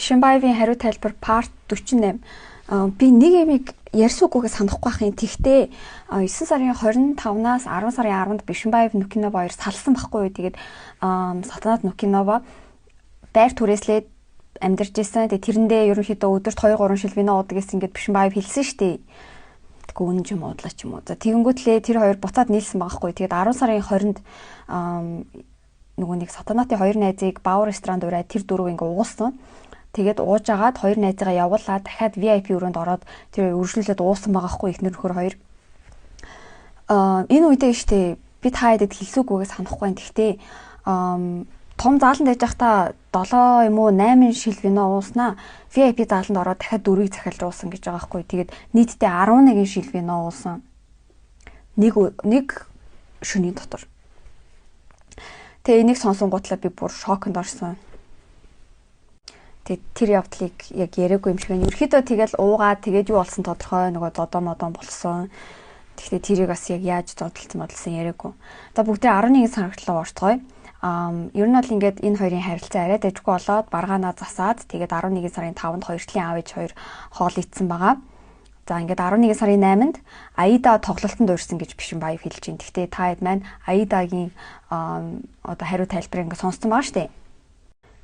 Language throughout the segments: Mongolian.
Бишимбаевын хариу тайлбар part 48. Би нэг ямиг ярьсан үгээс санахгүй байхын. Тэгтээ 9 сарын 25-наас 10 сарын 10-нд Бишимбаев Нүкинова 2 салсан байхгүй юу. Тэгээд Сатанат Нүкинова байр түрээслээд амьдарч ирсэн. Тэгээд тэрэндээ ерөнхийдөө өдөрт 2-3 шил вино уудаг гэсэн ингээд Бишимбаев хэлсэн шүү дээ. Тэгвэл үнэн ч юм уудлаа ч юм уу. За тэгэнгүүтлээ тэр хоёр буцаад нийлсэн байгаа байхгүй. Тэгээд 10 сарын 20-нд нөгөө нэг Сатанатын 2 найзыг Баур ресторанд ураад тэр дөрөв ингээ уусан. Тэгээд ууж агаад 2 найзыгаа явуулаад дахиад VIP өрөөнд ороод тэр үргэлжлүүлээд уусан байгаа хгүй ихнэр нөхөр хоёр. Энэ үедээ штэ би та хэдэд хэлсүүгүйгээс санахгүй байна. Гэхдээ том зааланд байж байхдаа 7 юм уу 8 шил вино ууснаа. VIP зааланд ороод дахиад 4-ийг захиалж уусан гэж байгаа хгүй. Тэгээд нийтдээ 11 шил вино уусан. Нэг шөнийн дотор. Тэгээ энийг сонсонгуутлаа би бүр шоконд орсон. Тэр явдлыг яг яриаггүй юм шиг байна. Ерөөхдөө тэгэл уугаад тэгээд юу болсон тодорхой нөгөө зодоо модон болсон. Тэгэхдээ тэрийг бас яг яаж зодтолцсон бодлсон яриаггүй. За бүгдээ 11 сар хүртэл ууштгоё. Ер нь бол ингээд энэ хоёрын харилцаа арай дэжгүй болоод баргаанаа засаад тэгээд 11 сарын 5-нд хоёр талын аав ээж хоёр хоол идсэн байгаа. За ингээд 11 сарын 8-нд Аида тоглолтод урьсан гэж Бишимбаев хэлж байна. Гэхдээ та хэд маань Аидагийн одоо хариу тайлбарыг ингээд сонссон байгаа шүү дээ.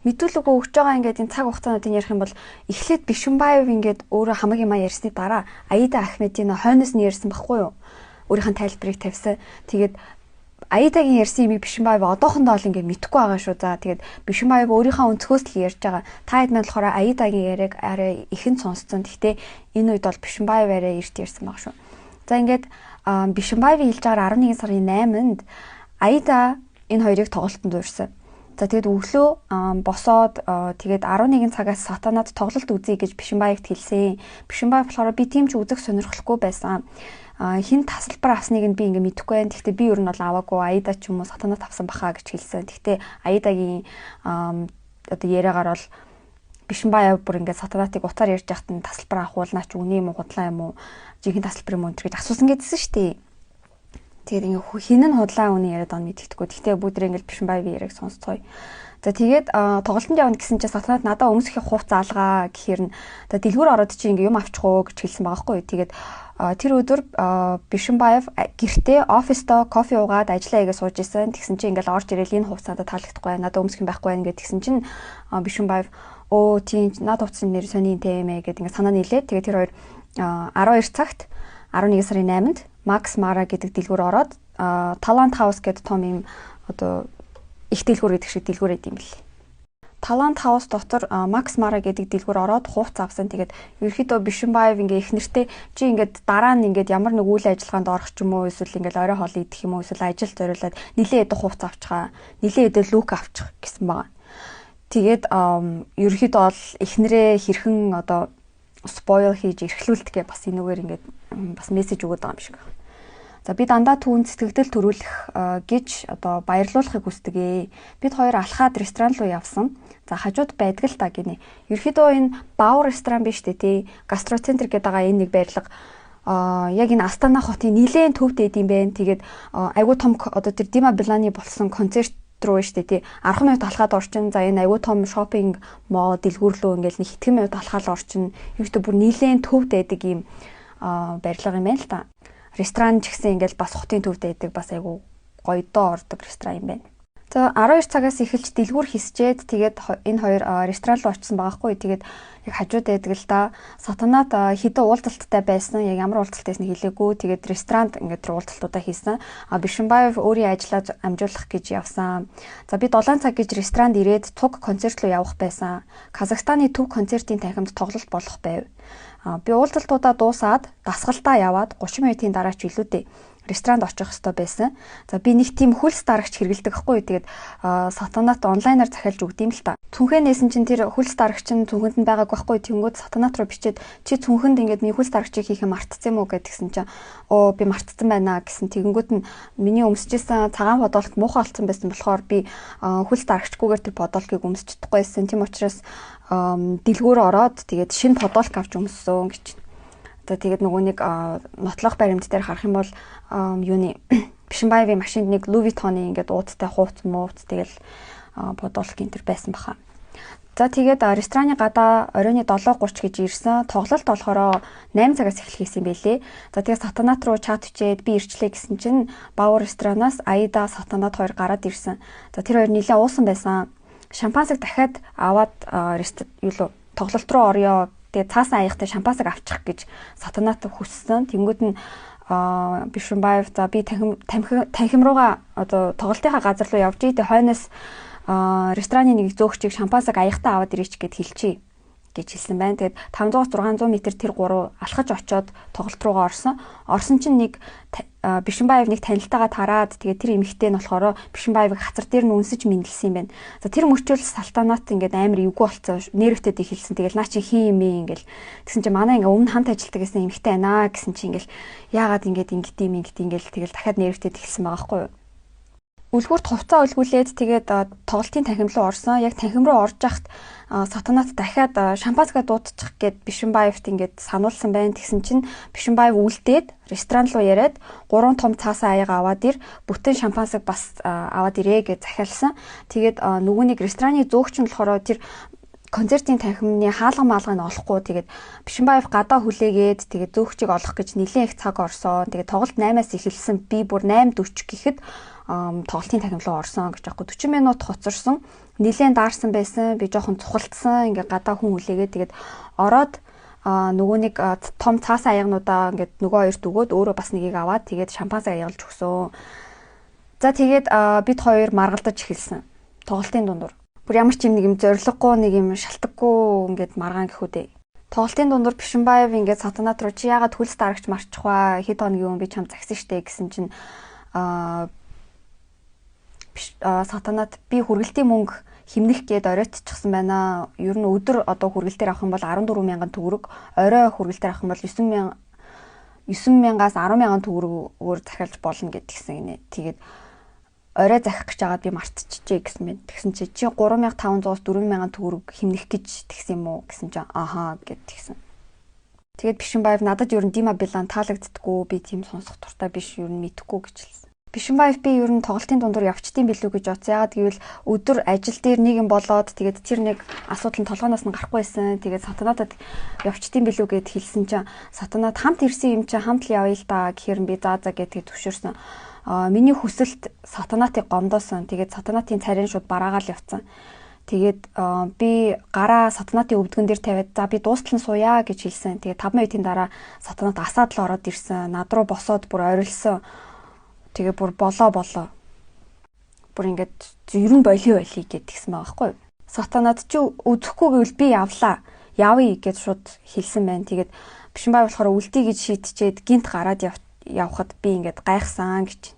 Мэдүүлэг өгч байгаа ингээд энэ цаг хугацаануудыг ярих юм бол эхлээд Бишимбаев ингээд өөрөө хамаг юм ярьсны дараа Аида Ахмедийн хойноос нь ярьсан байхгүй юу? Өөрийнх нь тайлбарыг тавьсан. Тэгээд Аидагийн ярьсан юмыг Бишимбаев одоохондоо л ингээд мэдэхгүй байгаа шүү. За тэгээд Бишимбаев өөрийнхөө өнцгөөс л ярьж байгаа. Та хэд маань болохоор Аидагийн яриаг арай ихэнд сонсцсон. Гэхдээ энэ үед бол Бишимбаев арай эрт ярьсан баг шүү. За ингээд Бишимбаевын хэлж байгаа 11 сарын 8-нд Аида энэ хоёрыг тоглолтод урьсан. За тэгээд өглөө босоод тэгээд 11 цагаас Сатанат тоглолт үзье гэж Бишимбаевт хэлсэн. Бишимбаев болохоор би тийм ч үзэх сонирхолтой байсан. Хин тасалбар авсныг нь би ингээ мэдэхгүй байна. Гэхдээ би ер нь бол аваагүй. Аида ч юм уу Сатанат авсан баха гэж хэлсэн. Гэхдээ Аидагийн одоо яриагаар бол Бишимбаев бүр ингээ Сатанатыг утаар ярьж яхад нь тасалбар авахулнаа ч үний юм уу худлаа юм уу жинхэнэ тасалбар юм уу гэж асуусан гэдсэн шүү дээ. Тэгээд ингээ хин нь худлаа үний яриад он мэддэхгүй. Гэхдээ бүгд ингээ Бишимбаевын яриаг сонсцгоё. За тэгээд тоглолтод явна гэсэн чинь Сатанат надад өмсөх хувц заалгаа гэхээр нь одоо дэлгүүр ороод чи ингээ юм авчихгүй гэж хэлсэн байгаа хгүй. Тэгээд тэр өдөр Бишимбаев гэртээ оффистоо кофе уугаад ажиллаа игээ сууж исэн. Тэгсэн чинь ингээл орж ирэл энэ хувц надад таалагдахгүй байна. Надад өмсөх юм байхгүй байна гэж тэгсэн чинь Бишимбаев тийм надад хувцсан нэр сони тэмээ гэдэг ингээ санаа нийлээ. Тэгээд тэр хоёр 12 цагт 11 сарын 8-нд Макс Мара гэдэг дэлгүүр ороод Talent House гэдэг том юм одоо их дэлгүүр гэдэг шиг дэлгүүр эд юм бэл. Talent House дотор Макс Мара гэдэг дэлгүүр ороод хувц авсан. Тэгээд ерөөхдөө Бишимбаев ингээ их нэртэй чи ингээд дараа нь ингээд ямар нэг үйл ажиллагаанд орох ч юм уу эсвэл ингээд орой хоол идэх юм уу эсвэл ажил зориулаад нилээ эдэх хувц авчихаа. Нилээ эдэл лук авчих гэсэн байгаа. Тэгээд ерөөхдөө бол эхнэрээ хэрхэн одоо спойл хийж эрхлүүлдэг гэх бас энэгээр ингээд бас мессеж өгöd байгаа юм шиг байна. За би дандаа түүнд сэтгэгдэл төрүүлэх гэж одоо баярлуулахыг хүсдэг ээ. Бид хоёр алхаад ресторан руу явсан. За хажууд байдаг л та гинэ. Ерөөхдөө энэ Баур ресторан биш дээ тий. Гастроцентр гэдэг байгаа энэ нэг байрлал яг энэ Астана хотын нилээн төвд эд юм байна. Тэгээд айгуу том одоо тэр Дима Билани болсон концерт руу штэ тий 10 минут алхаад орчин. За энэ айгуу том шопинг мол дэлгүүрлөө ингээл нэг хэдхэн минут алхаад орчин. Ерөөхдөө бүр нилээн төвд байдаг юм байрлал юм байна л та. Ресторан ч гэсэн ингээл бас хотын төвд байдаг бас айгу гоё доо ордог ресторан юм байна. За 12 цагаас эхэлж дэлгүүр хисчээд тэгээд энэ хоёр ресторан руу очсон байгаа хгүй. Тэгээд яг хажууд байдаг л да. Сатанат хэдэн уулзалттай байсан. Яг ямар уулзалтайс нь хэлээгүй. Тэгээд ресторанд ингээд тэр уулзалтуудаа хийсэн. Бишимбаев өөрийн ажлаа амжуулах гэж явсан. За би 7 цаг гэж ресторанд ирээд Туг концерт руу явах байсан. Казахстаны Туг концертын танхимд тоглолт болох байв. Би уулзалтуудаа дуусаад дасгалтаа яваад 30 минутын дараа ч илүүтэй ресторанд очих хэрэгтэй байсан. За би нэг тийм хөлс дарагч хэрэгэлдэг хгүй. Тэгээд Сатанат онлайнаар захиалж өгд юм л та. Цүнхээ нээсэн чинь тэр хөлс дарагч нь цүнхэнд нь байгааг байхгүй. Тэнгүүд Сатанат руу бичээд чи цүнхэнд ингээд миний хөлс дарагчийг хийх юм мартцсан юм уу гэдгсэн чинь би мартцсан байна гэсэн. Тэнгүүд нь миний өмсөжсэн цагаан подолк муухай болсон байсан болохоор би хөлс дарагчгүйгээр тэр подолкыг өмсөж чадахгүй байсан. Тийм учраас дэлгүүр ороод тэгээд шинэ подолк авч өмссөн гэж. За тэгээд нөгөө нэг нотлох баримт дээр харах юм бол юуны Бишимбаевын машинд нэг Louis Vuitton-ы ингээд уудтай хувц мууц тэгэл бодолк энэ төр байсан баха. За тэгээд рестораны гадаа оройн 7:30 гэж ирсэн. Тоглолт болохоор 8 цагаас эхлэх гэсэн юм байлээ. За тэгээд Сатанат руу чат бичээд би ирчлээ гэсэн чинь Баавар ресторанаас Аида, Сатанат хоёр гараад ирсэн. За тэр хоёр нилээ уусан байсан. Шампансаг дахиад аваад тоглолт руу орё. Тэгээд цаасан аяхтай шампансаг авчих гэж Сатанат хүссэн. Тэнгүүд нь Бишимбаев за би танхим руугаа одоо тоглолтынхаа газар руу явж ийдэ хойноос рестораны нэг зөөгчийг шампансаг аягтаа аваад ирээч гэд хэлчихье гэж хэлсэн байна. Тэгээд 500-600 м тэр гурав алхаж очоод тоглолт руугаа орсон. Орсон чинь нэг Бишимбаев нэг танилтайгаа тараад тэгээд тэр эмэгтэй нь болохоор Бишимбаевыг хацар дээр нь үнсэж мэндэлсэн юм байна. За тэр мөчөөл Салтанат ингээд амар эвгүй болцсон. Нервтэй хэлсэн. Тэгэл наа чи хин юм ингээл тэгсэн чинь манай ингээд өмнө хамт ажилладаг гэсэн эмэгтэй байна гэсэн чинь ингээл яагаад ингээд ингээл тэгэл дахиад нервтэй хэлсэн байгаа байхгүй юу? Үлгүрт хувцаа үлгүүлээд тэгээд тоглолтын танхим руу орсон. Яг танхим руу орж яхад Сатанат дахиад шампанскаа дуудчих гээд Бишимбаевт ингээд сануулсан байна. Тэгсэн чинь Бишимбаев үлдээд ресторан руу яриад 3 том цаасаа аяга аваад ир бүтэн шампансаг бас аваад ирээ гэж захиалсан. Тэгээд нөгөө нэг рестораны зөөгч нь болохоор тэр концертын танхимны хаалга маалгыг нь олохгүй тэгээд Бишимбаев гадаа хүлээгээд тэгээд зөөгчийг олох гэж нэлээд их цаг орсон. Тэгээд тоглолт 8-аас эхэлсэн. Би бүр 8:40 гэхэд тоглолтын танхим руу орсон гэж аахгүй 40 минут хоцорсон. Нилээн даарсан байсан. Би жоохон цухалтсан. Ингээ гадаа хүн хүлээгээд тэгээд ороод нөгөө нэг том цаасан аягнуудаа ингээд нөгөө хоёрт өгөөд өөрөө бас нэгийг аваад тэгээд шампансаа ягалж өгсөн. За тэгээд бид хоёр маргалдаж эхэлсэн. Тоглолтын дундуур. Бүр ямар ч нэг юм зориггүй нэг юм шалтгагүй ингээд маргаан гэхүүдээ. Тоглолтын дундуур Бишимбаев ингээд Сатанат руу чи яагаад хөлс дарагч марчих вэ? Хэд хоногийн өмнө би чам загсан штэ гэсэн чинь Сатанат би хүргэлтийн мөнгө химнэх гээд оройтчихсан байна. Ер нь өдөр одоо хүргэлтээр авах юм бол 14,000 төгрөг, орой хүргэлтээр авах юм бол 9,000-аас 10,000 төгрөгөөр захиалж болно гэдгийгсэн гинэ. Тэгээд орой захих гэж байгаа би мартчихжээ гэсэн мэт. Тэгсэн чи 3,500-аас 4,000 төгрөг химнэх гэж тэгсэн юм уу гэсэн чинь ааха гэдгийгсэн. Тэгээд Бишимбаев надад ер нь Дима Билан таалагддаггүй, би тийм сонсох туртай биш, ер нь мэдэхгүй гэж хэлсэн. Бишимбаев би ер нь тоглолтын дундуур явчдсан билүү гэж бодсон. Ягаад гэвэл өдөр ажил дээр нэг юм болоод тэгээд тэр нэг асуудал нь толгоноос нь гарахгүй байсан. Тэгээд Сатанатад явчдсан билүү гэд хэлсэн чинь Сатанат хамт ирсэн юм чинь хамт л явъя л да гэхээр би заа гэдгийг төвшөрсөн. Миний хүсэлт Сатанатыг гомдоосон. Тэгээд Сатанатын царийн шууд бараагаал явцсан. Тэгээд би гараа Сатанатын өвдгөн дээр тавиад за би дуустал нь сууя гэж хэлсэн. Тэгээд 5 минутын дараа Сатанат асаад л ороод ирсэн. Над руу босоод бүр орилсон. Тэгээ бүр болоо. Бүр ингээд ер нь болио гэдгийгсэн байгаа байхгүй юу? Сатанат чи үзэхгүй гэвэл би явлаа. Явъя гэж шууд хэлсэн байна. Тэгээд Бишимбаев болохоор үлдээ гэж шийдчихэд гинт гараад явхад би ингээд гайхсан гэж.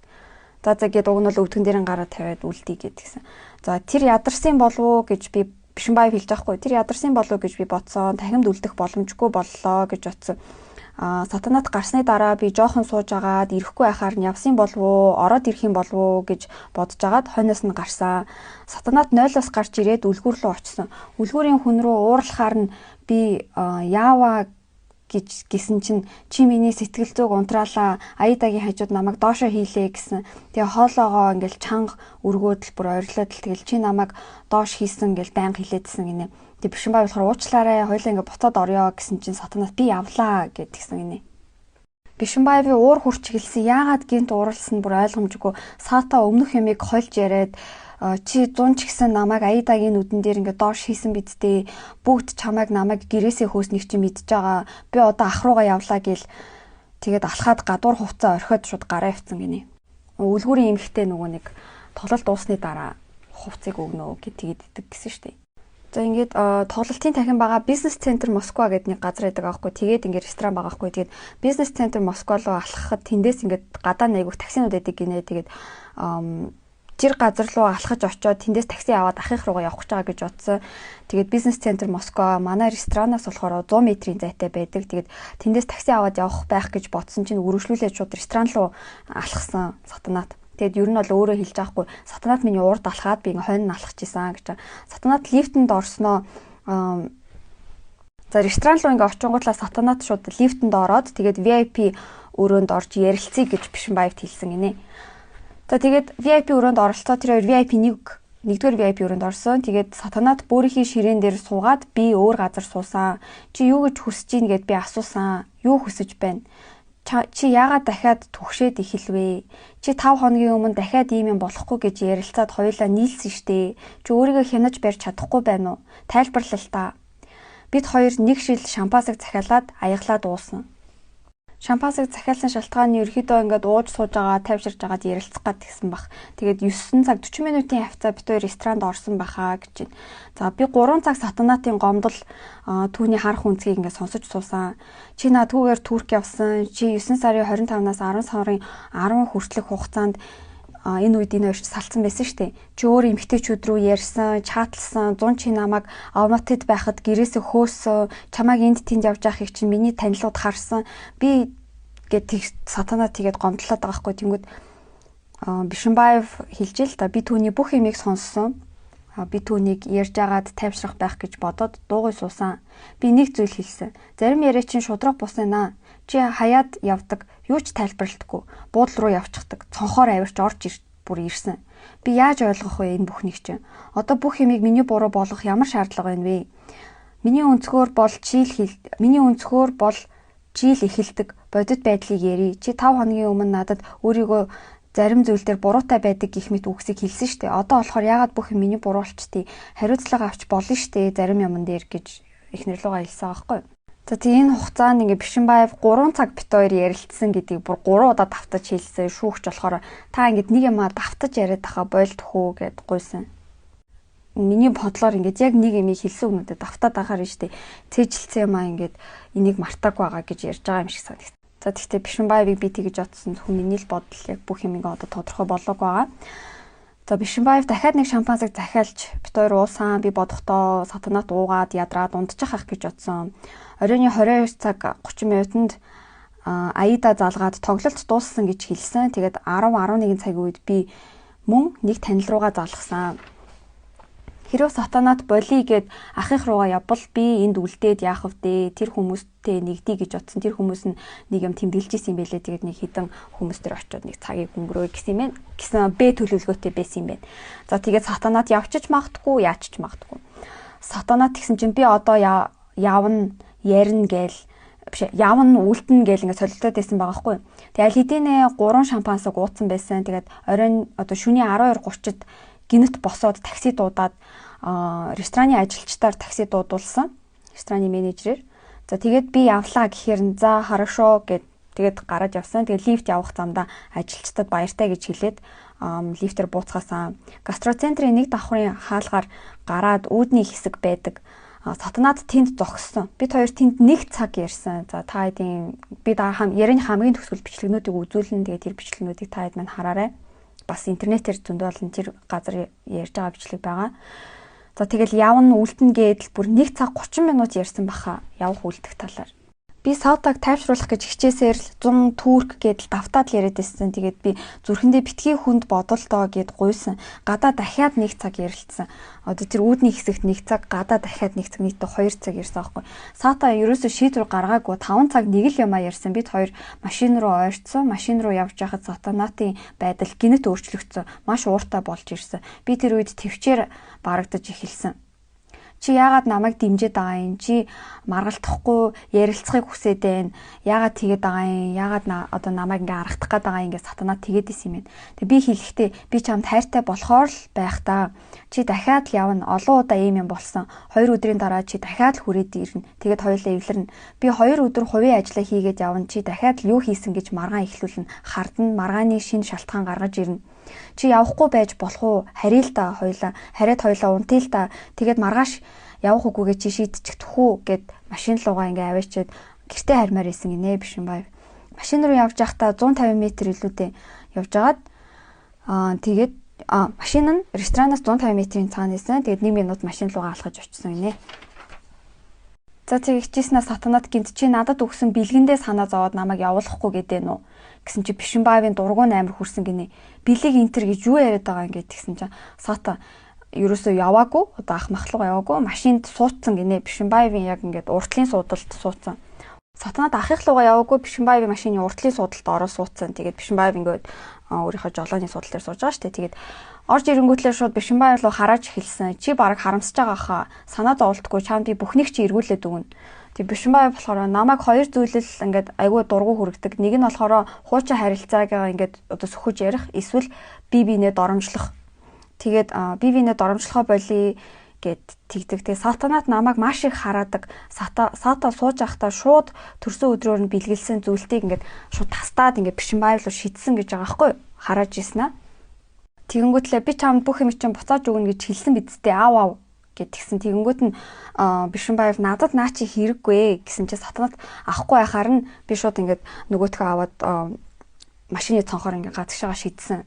За гээд уг нь бол өвдгөн дээр нь гараад тавиад үлдээ гэдгийгсэн. За тэр ядарсан болов уу гэж би Бишимбаев хэлж байгаа хгүй. Тэр ядарсан болов гэж би бодсон. Дахимд үлдэх боломжгүй боллоо гэж бодсон. Сатанат гарсны дараа би жоохон сууж агаад ирэхгүй байхаар нь явсан болов уу, ороод ирэх юм болов уу гэж бодож агаад хойноос нь гарсан. Сатанат 0-оос гарч ирээд үлгүүр рүү очсон. Үлгүүрийн хүн рүү уурлахаар нь би яаваа гэж гисэн чинь чи миний сэтгэл зүг унтраалаа. Аидагийн хажууд намайг доошоо хийлээ гэсэн. Тэгээ хоолоогоо ингээл чанга өргөөдөл бүр орилоод л тэгэл чи намайг доош хийсэн ингээл байнга хилээдсэн гинэ. Тэгээ Бишимбаев болохоор уучлаарай хоёлаа ингээ буцаад орё гэсэн чинь Сатанат би явлаа гэдгийгсэн гинэ. Бишимбаевын уур хурч хэлсэн яагаад гинт ууралсан бүр ойлгомжгүй. Сата өмнөх юмыг хольж яриад чи 100 ч гэсэн намайг Аидагийн нүдэн дээр ингээ доош хийсэн бидтэй. Бүгд чамайг намайг гэрээсээ хөөснийг чи мэдж байгаа. Би одоо ах руугаа явлаа гэл тэгээд алхаад гадуур хувцас орхиод шууд гараа явцсан гинэ. Үлгүүрийн эмэгтэй нөгөө нэг тоглолт дуусны дараа хувцсыг өгнө гэж тэгээд идэг гэсэн штеп. За ингээд тоглолтын танхим байгаа бизнес центр Москва гэдэг нэг газар байдаг аахгүй. Тэгээд ингээд ресторан байгаа аахгүй. Тэгээд бизнес центр Москва руу алхахад тэндээс ингээд гадаа найгуух таксинууд байдаг гинэ. Тэгээд тэр газар руу алхаж очиод тэндээс такси аваад ахих руугаа явах гэж байгаа гэж бодсон. Тэгээд бизнес центр Москва манай ресторанаас болохоор 100 метрийн зайтай байдаг. Тэгээд тэндээс такси аваад явах байх гэж бодсон чинь үргэлжлүүлээд шууд ресторан руу алхсан Сатанат. Тэгэд ер нь бол өөрөө хэлж байгаа хгүй. Сатанат миний урд алхаад би хойно нь алхаж исэн гэж. Сатанат лифтэнд орсноо за ресторан руу ингээ очингуудлаа Сатанат шууд лифтэнд ороод тэгээд VIP өрөөнд орж ярилцъя гэж Бишимбаевт хэлсэн гинэ. За тэгээд VIP өрөөнд оролцоо тэр хоёр VIP 1 1-р VIP өрөөнд орсон. Тэгээд сатанат бөөрийнхээ ширээн дээр суугаад би өөр газар суусан. Чи юу гэж хүсэж ийн гэд би асуусан. Юу хүсэж байна? Чи яагаад дахиад түгшээд эхэлвэ? Чи 5 хоногийн өмнө дахиад ийм юм болохгүй гэж ярилцаад хоёулаа нийлсэн штэ. Чи өөрийгөө хянаж барьж чадахгүй байна уу? Тайлбарлал та. Бид хоёр нэг шил шампансыг захиалаад аяглаад уусан. Шампансыг захиалсан шалтгааны ерөөхдөө ингээд ууж сууж байгаа, тайвширж байгаад ярилцах гад гисэн баг. Тэгээд 9 цаг 40 минутын хавцаа бид хоёр ресторанд орсон байхаа гэж байна. За би 3 цаг сатанатын гомдол түүний харах үнцгийг ингээд сонсож суусан. Чи наадгүйгээр Турк явсан. Чи 9 сарын 25-наас 10 сарын 10 хүртэлх хугацаанд энэ үед энэ хоёр салцсан байсан шүү дээ. Чи өөр эмэгтэйчүүд рүү ярьсан, чатлсан, 100 чи намайг Алматад байхад гэрээсээ хөөсөн, чамайг энд тэнд явж байхыг чинь миний танилуд харсан. Би гэт сатанаа тэгээд гомдлоод байгаа хгүй. Тэнгүүд Бишимбаев хэлж л да би түүний бүх юмыг сонссон. Би түүнийг ярьж агаад тайвшрах байх гэж бодоод дуугүй суусан. Би нэг зүйл хэлсэн. Зарим яриа чинь шудраг буснаа. Чи хаяад явдаг, юу ч тайлбарлахгүй. Буудлын руу явчихдаг. Цонхоор авирч орж бүр ирсэн. Би яаж ойлгох вэ энэ бүхнийг чинь? Одоо бүх юмыг миний буруу болгох ямар шаардлага байна вэ? Миний өнцгөр бол жил эхэлдэг бодит байдлыг ярий. Чи 5 хоногийн өмнө надад өөрийгөө зарим зүйл дээр буруутай байдаг гэх мэт үгсийг хэлсэн штэ. Одоо болохоор яагаад бүх юм миний буруу болчтий? Хариуцлага авч болно штэ зарим юмн дээр гэж эхнэр лугаа хэлсэн байхгүй юу? За тийм энэ хугацаанд ингээ Бишимбаев 3 цаг бит хоёр ярилцсан гэдгийг бүр 3 удаа давтаж хэлсэн. Шүүгч болохоор та ингээд нэг юмаа давтаж яриад тахаа болтхоо гэд гуйсан. Миний бодлоор ингээд яг нэг юмыг хэлсэн өгнөдөө давтаад ахаар нь штэ. Цээжилсэн юмаа ингээд энийг мартааг байгаа гэж ярьж байгаа юм шиг санагдав. За тэгтээ Бишимбаевыг би тэгж бодсон. Хүн миний л бодол яг бүх юм ингээ одоо тодорхой болоог байгаа. За Бишимбаев дахиад нэг шампансыг захиалж бит хоёр уусан. Би бодохдоо сатанат уугаад ядраад унтчих ах гэж бодсон. Оройн 22 цаг 30 минутанд Аида залгаад тоглолт дууссан гэж хэлсэн. Тэгээд 10-11 цагийн үед би мөн нэг танил руугаа залгасан. Хэрвээ сатанат болий гэд ахих руугаа явбал би энд үлдээд яах вэ? Тэр хүмүүстэй нэгдий гэж бодсон. Тэр хүмүүс нь нэг юм тэмдэглэж исэн юм байлээ. Тэгээд нэг хідэн хүмүүс төр очиод нэг цагийг өнгөрөө гэсэн юм байна. Гэсэн Б төлөвлөгөөтэй байсан юм байна. За тэгээд сатанат явчих магтгүй, яачих магтгүй. Сатанат гэсэн чинь би одоо явна, ярина гээл биш явна үлдэнэ гээл ингээд солилдоод байсан байгаа хгүй. Тэгээд аль хэдийнэ 3 шампансыг ууцсан байсан. Тэгээд оройн одоо шөнийн 12:30-д гинэт босоод такси дуудаад рестораны ажилчдаар такси дуудуулсан. Рестораны менежерээр. За тэгээд би явлаа гэхээр за хорошо гэд тэгээд гараад явсан. Тэгээд лифт явах замдаа ажилчдад баяртай гэж хэлээд лифтээр бууцгаасан. Гастроцентрийн нэг давхрын хаалгаар гараад үүдний хэсэг байдаг. Сатанат тэнд зогссон. Бид хоёр тэнд нэг цаг ярьсан. За та хэдийн би ярины хамгийн төгсгөл бичлэгнүүдийг үзүүлэн тэгээд тэр бичлэгнүүдийг та хэд маань хараарай. Бас интернетээр зөндөө олон тэр газар ярьж байгаа бичлэг байгаа. За тэгэл явна үлдэнэ гэдэл бүр 1 цаг 30 минут ярьсан баха явах үлдэх талаар. Би саутаг тайвшруулах гэж хичээсээр л 100 турк гэдэл давтаад л яриад байсан. Тэгээд би зүрхэндээ битгий хүнд бодолдоо гэд гуйсан. Гадаа дахиад 1 цаг ярилцсан. Одоо тэр үүдний хэсэгт 1 цаг, гадаа дахиад 1 цаг нийтдээ 2 цаг ярьсан аахгүй. Саута ерөөсөө шийдвэр гаргаагүй 5 цаг нэг л юмаа ярьсан. Бид хоёр машин руу ойрцсон. Машин руу явж байхад сатанатын байдал гинэт өөрчлөгдсөн. Маш ууртай болж ирсэн. Би тэр үед төвчээр барагдаж эхэлсэн. Чи яагаад намайг дэмжиж байгаа юм? Чи маргалтахгүй ярилцахыг хүсээд байна. Яагаад тэгээд байгаа юм? Яагаад одоо намайг ингээ аргах гээд байгаа юм ингээ сатанаа тэгээд исэн юм байна. Тэг би хэлэхдээ би чамд хайртай болохоор л байх та. Чи дахиад л явна. Олон удаа ийм юм болсон. 2 өдрийн дараа чи дахиад л хүрээд ирнэ. Тэгээд хоёулаа эвлэрнэ. Би 2 өдөр хувийн ажлаа хийгээд явна. Чи дахиад л юу хийсэн гэж маргаан эхлүүлнэ. Хардна. Маргааны шинэ шалтгаан гаргаж ирнэ. Чи явахгүй байж болох уу? Харъя л та хоёлаа. Хараад хоёлаа унтъя л та. Тэгээд маргааш явах үгүйгээ чи шийдчихдэх үү гэд машин луугаа ингээ аваачаад гэртээ хармаар исэн гинэ Бишимбаев. Машин руу явж байхдаа 150 м илүүтэй явж агаад тэгээд машин нь ресторанаас 150 м-ийн цаана исэн. Тэгээд 1 минут машин луугаа алхаж очсон гинэ. За тэгчихснээр сатанат гинт чи надад өгсөн бэлгэндээ санаа зовоод намайг явуулахгүй гэдэг нь үү гэсэн чи Бишимбаевын дургуун амир хүрсэн гинэ. Бэлэг интер гэж юу яриад байгаа юм гээд тэгсэн чинь сата ерөөсөө яваагүй одоо ах махлууга яваагүй машинд суудсан гинэ. Бишимбаевын яг ингээд уртлын суудалд суудсан. Сатанат ахих руугаа яваагүй Бишимбаевын машины уртлын суудалд ороод суудсан. Тэгээд Бишимбаев ингээд өөрийнхөө жолооны суудлын дээр сууж байгаа шүү дээ. Тэгээд орж ирэнгүүтлээ шууд Бишимбаев руу харааж эхэлсэн. Чи бараг харамсаж байгаа хаа. Санаа зовлтгүй чамд би бүхнийг чи эргүүлээд өгнө. Тэг Бишимбаев болохоор намайг хоёр зүйлэл ингээд айгүй дургу хүрэгдэг. Нэг нь болохоор хуучин харилцаагаа ингээд одоо сөхөж ярих, эсвэл бие биенээ доромжлох. Тэгээд бие биенээ доромжлохоо болий гэд тэгдэг. Тэгээ сатанат намайг маш их хараадаг. Сата сууж байхдаа шууд төрсөн өдрөөр нь бэлгэлсэн зүйлтийг ингээд шууд тастаад ингээд Бишимбаев руу шидсэн гэж байгаа байхгүй юу? Харааж ирсэн аа. Тэгэнгүүтлээ би чамд бүх юм чинь буцааж өгнө гэж хэлсэн бидтэй аав гэд тэгсэн. Тэгэнгүүт нь Бишимбаев надад наа чи хэрэггүй гэсэн чи сатанат авахгүй байхаар нь би шууд ингээд нөгөөтгөө аваад машины цонхоор ингээд гадагшаага шидсэн.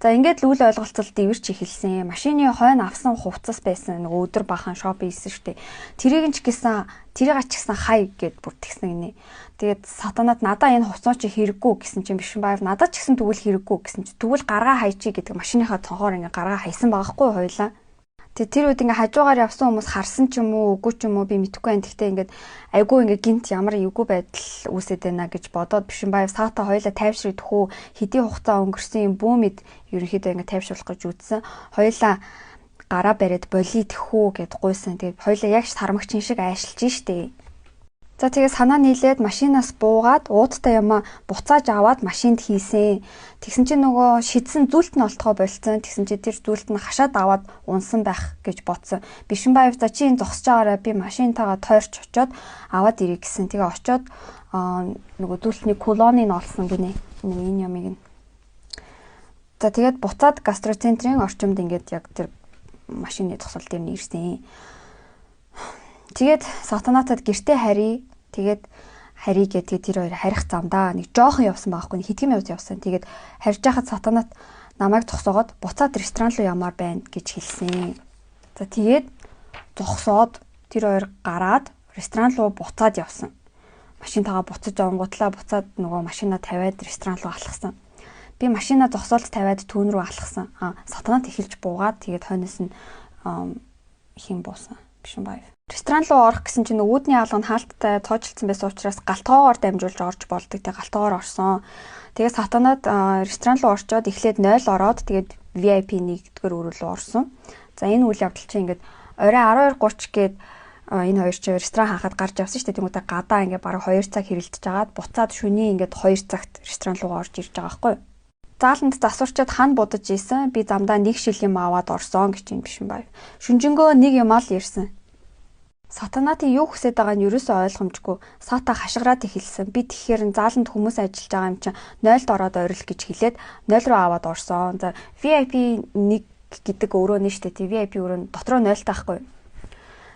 За ингээд л үйл ойлголцол дэвэрч эхэлсэн. Машины хойно авсан хувцас байсан нэг өдөр бахан шоп хийсэн шүү дээ. Тэрийг ч гэсэн тэрийг ачгсан хай гэд бүр тэгсэн гинэ. Тэгээд сатанат надаа энэ хувцас чи хэрэггүй гэсэн чинь Бишимбаев надад ч гэсэн тэгвэл хэрэггүй гэсэн чинь тэгвэл гаргаа хайчи гэдэг машиныхаа цонхоор ингээд гаргаа хайсан байхгүй хойлоо. Тэгээ тэр үед ингээ хажуугаар явсан хүмүүс харсан ч юм уу үгүй ч юм уу би мэдэхгүй байна. Гэхдээ ингээд айгүй ингээ гинт ямар эвгүй байдал үүсэт байна гэж бодоод Бишимбаев саата хоёлаа тайвшрах хөө хэдийн хугацаа өнгөрсөн юм бүүмэд ерөнхийдөө ингээ тайвшруулах гэж үзсэн. Хоёлаа гараа бариад болий тэхүү гэд гуйсан. Тэгээд хоёлаа яг сармагчин шиг айшилж штэ. За тэгээ санаа нийлээд машинаас буугаад уудтай ямаа буцааж аваад машинд хийсэн. Тэгсэн чинь нөгөө шидсэн зүйлт нь олтгоо болцсон. Тэгсэн чинь тэр зүйлт нь хашаад аваад унсан байх гэж бодсон. Бишимбаев за чи энэ зогсож байгаараа би машинтайгаа тойрч очоод аваад ирэх гэсэн. Тэгээ очоод нөгөө зүйлтний колоныг нь олсон гинэ. Энэ ямыг нь. За тэгээд буцаад гастроцентрийн орчимд ингээд яг тэр машины зогсол дээр нь ирсэн. Тэгээд сатанатад гэртээ харьяа. Тэгээд харьяа гэдэг тэр хоёр харих замдаа нэг жоохон явсан байхгүй хэдхэн минут явсан. Тэгээд харьж байхад сатанат намайг зогсоогоод буцаад ресторан руу ямаар байна гэж хэлсэн. За тэгээд зогсоод тэр хоёр гараад ресторан руу буцаад явсан. Машинтайгаа буцаж онгуутлаа буцаад нөгөө машинаа тавиад ресторан руу алхсан. Би машинаа зогсоолт тавиад түүн рүү алхсан. Сатанат эхэлж буугаад тэгээд хойноос нь хин буусан. Бишимбаев. Ресторан руу орох гэсэн чинь үүдний алга нь хаалттай цоожилсан байсан учраас галтгоогоор дамжуулж орж болдог. Тэгээ галтгоогоор орсон. Тэгээ сатанад ресторан руу орчоод эхлээд 0 ороод тэгээд VIP 1-р өрөө рүү орсон. За энэ үйл явдал чинь ингээд орой 12:30 гээд энэ хоёр чинь ресторан хаахад гарч явсан шүү дээ. Тэнгүүтээ гадаа ингээд бараг 2 цаг хэрэлдэж агаад буцаад шөнийн ингээд 2 цагт ресторан руу орж ирж байгаа байхгүй юу? Зааланд засварчаад хан будаж ийсэн. Би замдаа нэг шил юм аваад орсон гэж юм Бишимбаев. Шүнжэнгөө нэг юм ал ирсэн. Сатанатын юу хүсэж байгааг нь ерөөсөө ойлгомжгүй. Сата хашгираад эхэлсэн. Би тэгэхээр зааланд хүмүүс ажиллаж байгаа юм чинь 0-д ороод ойрол гэж хэлээд 0 руу аваад орсон. За VIP 1 гэдэг өрөө нь штэ. VIP өрөө нь дотроо 0 таахгүй.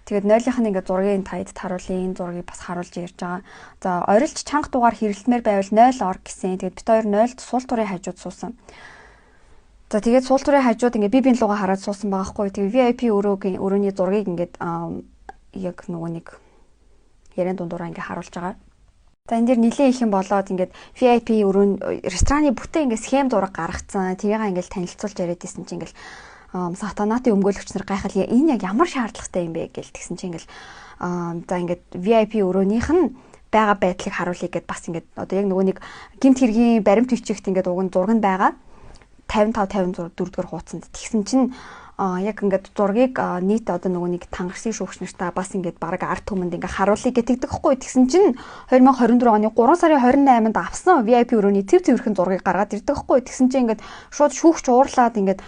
Тэгээд 0-ийнх нь ингээд зургийг таяд харуулъя. Энэ зургийг бас харуулж ярьж байгаа. За орилж чанга дугаар хэрэлтмээр байвал 0 ор гэсэн. Тэгээд бид хоёр 0-д суул турын хажууд суусан. За тэгээд суул турын хажууд ингээд би бин лугаа хараад суусан байгаа хгүй. Тэгээд VIP өрөөний зургийг ингээд яг нөгөө нэг ярен дундуура ингээ харуулж байгаа. За энэ дэр нилээ их юм болоод ингээд VIP өрөө рестораны бүтэн ингээ схем зураг гаргацсан. Тэрийг ингээл танилцуулж яриад исэн чинь ингээл сатанатын өмгөөлөгч нар гайхал энэ яг ямар шаардлагатай юм бэ гэж тэгсэн чинь ингээл за ингээд VIP өрөөнийх нь байгаа байдлыг харуулъя гэд бас ингээд одоо яг нөгөө нэг гимт хэргийн баримт бичигт ингээд уг нь зураг нь байгаа 55 54 дэх хуудсанд тэгсэн чинь яг ингээд зургийг нийт одоо нөгөө нэг тангарсын шүүгч нартаа бас ингээд бараг ард түмэнд ингээд харуулъя гэдэг хгүй. Тэгсэн чинь 2024 оны 3 сарын 28-нд авсан VIP өрөөний цэвэрхэн зургийг гаргаад ирдэг хгүй. Тэгсэн чинь ингээд шууд шүүгч уурлаад ингээд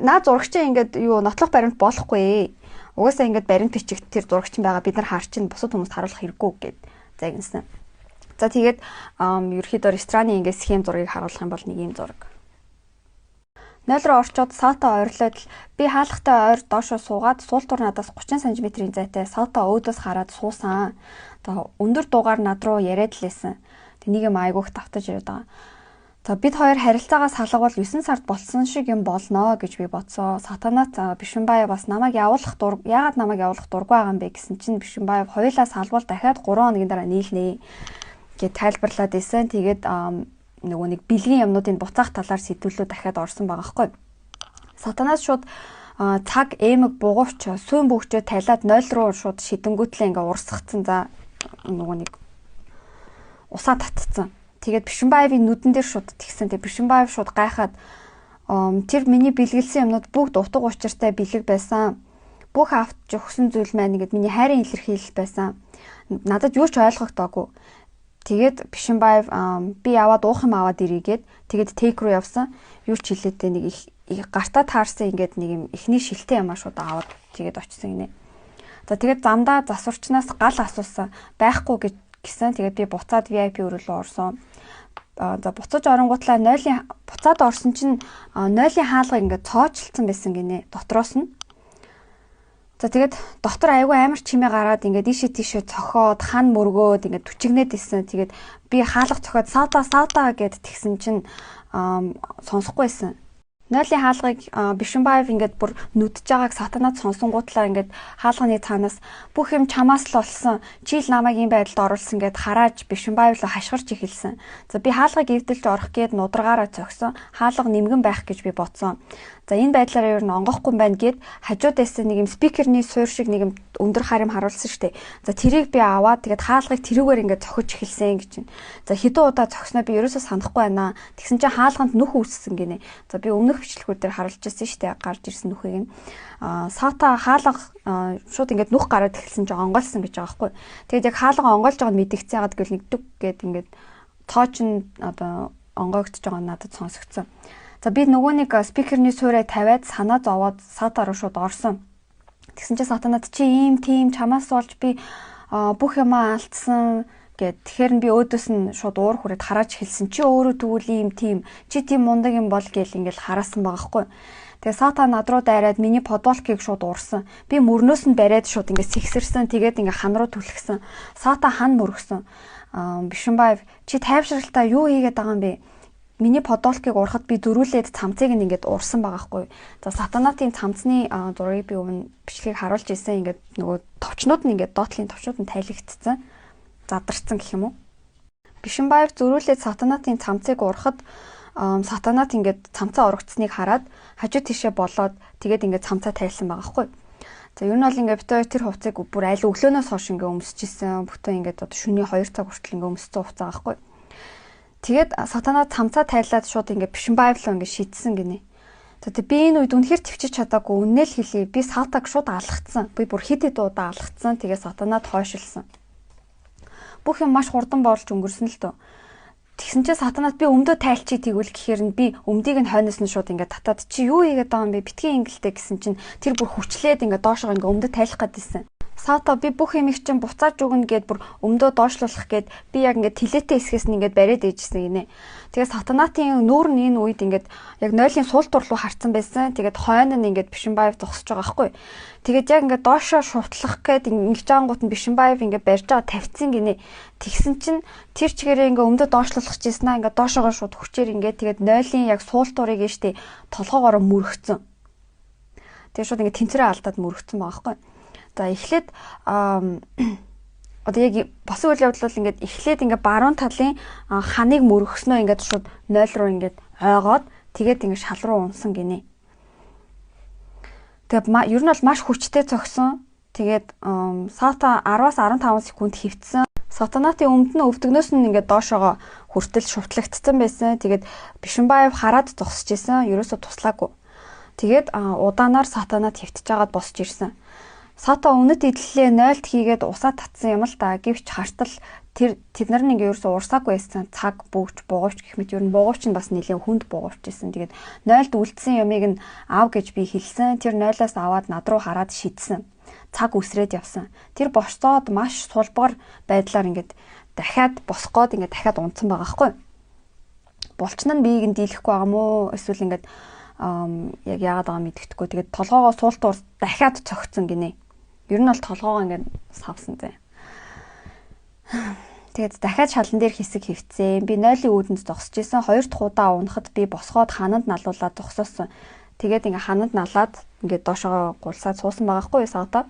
наа зурагчаа ингээд юу нотлох баримт болохгүй. Угаасаа ингээд баримт бичигт тэр зурагч байгаа бид нар харж чинь бусад хүмүүст харуулах хэрэггүй гэд загнасан. За тэгээд ерөөхдөө рестораны ингээд схем зургийг харуулах юм бол нэг юм зураг. 0 руу орчоод саата ойрлоод би хаалгатай ойр доошоо суугаад суултур надаас 30 см-ийн зайтай саата өөдөөс хараад суусан. За өндөр дуугаар над руу яриад лээсэн. Тэг нэг юм айгуух давтаж ирээд байгаа. За бид хоёр харилцаагаа салгавал 9 сард болсон шиг юм болно гэж би бодсоо. Сатанат Бишимбаев бас намайг явуулах яагаад намайг явуулах дургүй байгаа юм бэ гэсэн чинь Бишимбаев хоёулаа салвал дахиад 3 хоногийн дараа нийлнэ гэж тайлбарлаад исэн. Тэгээд нөгөө нэг бэлгийн юмнуудын буцаах талаар сэдвүүлүү дахиад орсон байгаа хгүй. Сатанаас шууд цаг эмэг бугуурч сүүн бөгчөө талаад 0 руу шууд шидэнгүүтлээ ингээ урсгацсан. За нөгөө нэг усаа татцсан. Тэгээд Бишимбаевын нүдэн дээр шууд тэгсэн. Тэгээд Бишимбаев шууд гайхаад тэр миний бэлгэлсэн юмнууд бүгд утга учиртай бэлэг байсан. Бүх авч өгсөн зүйл маань ингээд миний хайрын илэрхийлэл байсан. Надад юу ч ойлгогдоогүй. Тэгээд Бишимбаев би яваад уух юм аваад ирийгээд тэгээд тейк руу явсан. Юу ч хэлээдээ нэг их гартаа таарсан ингээд нэг юм ихний шилтэй юмаа шууд аваад тэгээд очсон гинэ. За тэгээд замдаа засварчнаас гал асуусан. Байхгүй гэсэн. Тэгээд би буцаад VIP өрөө рүү орсон. За буцаж оронгуутлаа буцаад орсон чинь нойлын хаалга ингээд цоочлцсан байсан гинэ. Дотроос нь. За тэгээд доктор айгүй амар чимээ гараад ингээд ийшээ тийшээ цохоод хан мөргөөд ингээд түчигнээд исэн. Тэгээд би хаалга цохоод саата гэд тэгсэн чинь сонсохгүй байсан. Нойлын хаалгыг Бишимбаев ингээд бүр нүдж байгааг сатанаад сонсонгуутлаа ингээд хаалганы цаанаас бүх юм чамаас л болсон. Чи л намайг ийм байдалд оруулсан гэд харааж Бишимбаев руу хашгирч эхэлсэн. За би хаалгыг эвдэлж орох гээд нудрагаараа цогсон. Хаалга нэмгэн байх гэж би бодсон. За энэ байдлаараа ер нь онгохгүй юм байна гэд хажуудаас нэг юм спикерний суур шиг нэг юм өндөр харим харуулсан штэ. За тэрийг би аваад тэгээд хаалгыг тэрүүгээр ингээд цохиж эхэлсэн гэж байна. За хэдэн удаа цогсноо би ерөөсөө санахгүй байна. Тэгсэн чинь хаалганд нүх үүссэн гинэ. За би өмнөх бичлэгүүд дээр харуулж ирсэн штэ гарч ирсэн нүхийг нь. Саата хаалга шууд ингээд нүх гараад эхэлсэн чинь онгойлсон гэж байгаа байхгүй. Тэгээд яг хаалга онгойлж байгааг нь мэдгцээ яагаад гэвэл нэг дүг гээд ингээд цооч нь одоо онгоогдож байгаа надад сонсогдсон. За би нөгөө нэг спикерний суурай тавиад санаа зовоод саата руу шууд орсон. Тэгсэн чинь сатанад чи ийм тийм чамаас болж би бүх юмаа алдсан гэд. Тэгэхээр би өөдөөс нь шууд уур хүрээд харааж хэлсэн. Чи өөрөө тэгвэл ийм тийм чи тийм мундаг юм бол гээл ингээл хараасан байгаа хгүй. Тэгээ саата над руу дайраад миний подволкийг шууд уурсан. Би мөрнөөс нь бариад шууд ингээд сэгсэрсэн. Тэгээд ингээд хан руу түлхсэн. Саата хан мөргсөн. Бишимбаев чи тайвшралтаа юу хийгээд байгаа юм бэ? Миний подволкийг уурахад би дөрүүлээд цамцыг ингээд уурсан байгаа хгүй. За сатанатын цамцны зургийг би өмнө бичлэгийг харуулж ирсэн. Ингээд нөгөө товчнууд нь ингээд доотлын товчнууд нь тайлэгдсэн. Задарсан гэх юм уу? Бишимбаев зөрүүлээд сатанатын цамцыг уурахад сатанат ингээд цамцаа урагцсныг хараад хажуу тишээ болоод тэгээд ингээд цамцаа тайлсан байгаа хгүй. За ер нь бол ингээд битээ тэр хувцыг бүр аль өглөөнөөс хойш ингээд өмсөжсэн. Бүтэн ингээд одоо шөнийн 2 цаг хүртэл ингээд өмссөн хувцас байгаа хгүй. Тэгээд сатанат цамцаа тайлаад шууд ингээд Бишимбаев руу ингээд шийдсэн гинэ. За тэг би энэ үед үнэхээр төвчж чадаагүй үнэл хэлээ. Би саатаг шууд алгацсан. Би бүр хит хит удаа алгацсан. Тэгээд сатанат хойшилсан. Бүх юм маш хурдан боолж өнгөрсөн л дөө. Тэгсэн чинь сатанат би өмдөө тайлчий тэгвэл гэхээр нь би өмдийг нь хойноос нь шууд ингээд татаад чи юу хийгээд байгаа юм бэ? Битгий ингэлтэй гэсэн чинь тэр бүр хүчлээд ингээд доошоо ингээд өмдөө тайлах гэдсэн. Саата би бүх юмыг чинь буцааж өгнө гэд бүр өмдөө доошлуулах гэд би яг ингээд тилээтэй хэсгээс нь ингээд бариад ээжсэн гинэ. Тэгээд сатанатын нүүр нь энэ үед ингээд яг нойлын сул тур руу харцсан байсан. Тэгээд хойно нь ингээд Бишимбаев зогсож байгаа байхгүй. Тэгээд яг ингээд доошоо шуутлах гэд ингэж ангууд нь Бишимбаев ингээд барьж байгаа тавьцсан гинэ. Тэгсэн чинь тэр чигээрээ ингээд өмдөө доошлуулах гэжсэн аа ингээд доошоогоо шууд хүчээр ингээд тэгээд нойлын яг суул турыг штэ толгоогоор мөрөгцөн. Тэгээд шууд ингээд тэнцвэрээ алдаад мөрөгцөн байгаа байхгүй. За эхлээд одоо яг босон үйл явдал бол ингээд эхлээд ингээд баруун талын ханыг мөргөхснөө ингээд шууд 0 руу ингээд ойгоод тэгээд ингээд шал руу унсан гинэ. Тэгээд ер нь бол маш хүчтэй зогсон. Тэгээд саата 10-аас 15 секунд хөвцсөн. Сатанатын өмд нь өвдгнөөс нь ингээд доошоогоо хүртэл шувтлагдсан байсан. Тэгээд Бишимбаев хараад зогсож исэн. Ерөөсө туслаагүй. Тэгээд удаанаар сатанат хөвтөж байгаад босч ирсэн. Саата өмнөд идлээ 0-т хийгээд усаа татсан юм л да. Гэвч хартал тэд нар нэг ерөөсөө урсаагүй байсан. Цаг бөгч бугуйч гэх мэт ер нь бугуйч нь бас нэлээд хүнд бугуйч байсан. Тэгээд 0-д үлдсэн юмыг нь аав гэж би хэлсэн. Тэр 0-аас аваад над руу хараад шидсэн. Цаг үсрээд явсан. Тэр босцоод маш сулбар байдлаар ингээд дахиад босгоод ингээд дахиад унтсан байгаа хгүй. Булчин нь биеийг нь дийлэхгүй байгаа мó эсвэл ингээд яг яагаад байгаа мэддэхгүй. Тэгээд толгоогоо суултуур дахиад цогцсон гинэ. Ер нь бол толгоогоо ингээд савсан зэ. Тэгээд дахиад шалан дээр хэсэг хөвцөө. Би 0-ийн үүдэнд зогсож исэн. 2 дахь удаа унахад би босгоод хананд налуулаад зогсоосон. Тэгээд ингээ хананд налаад ингээ доошоо гулсаад суусан байгаа хгүй саата.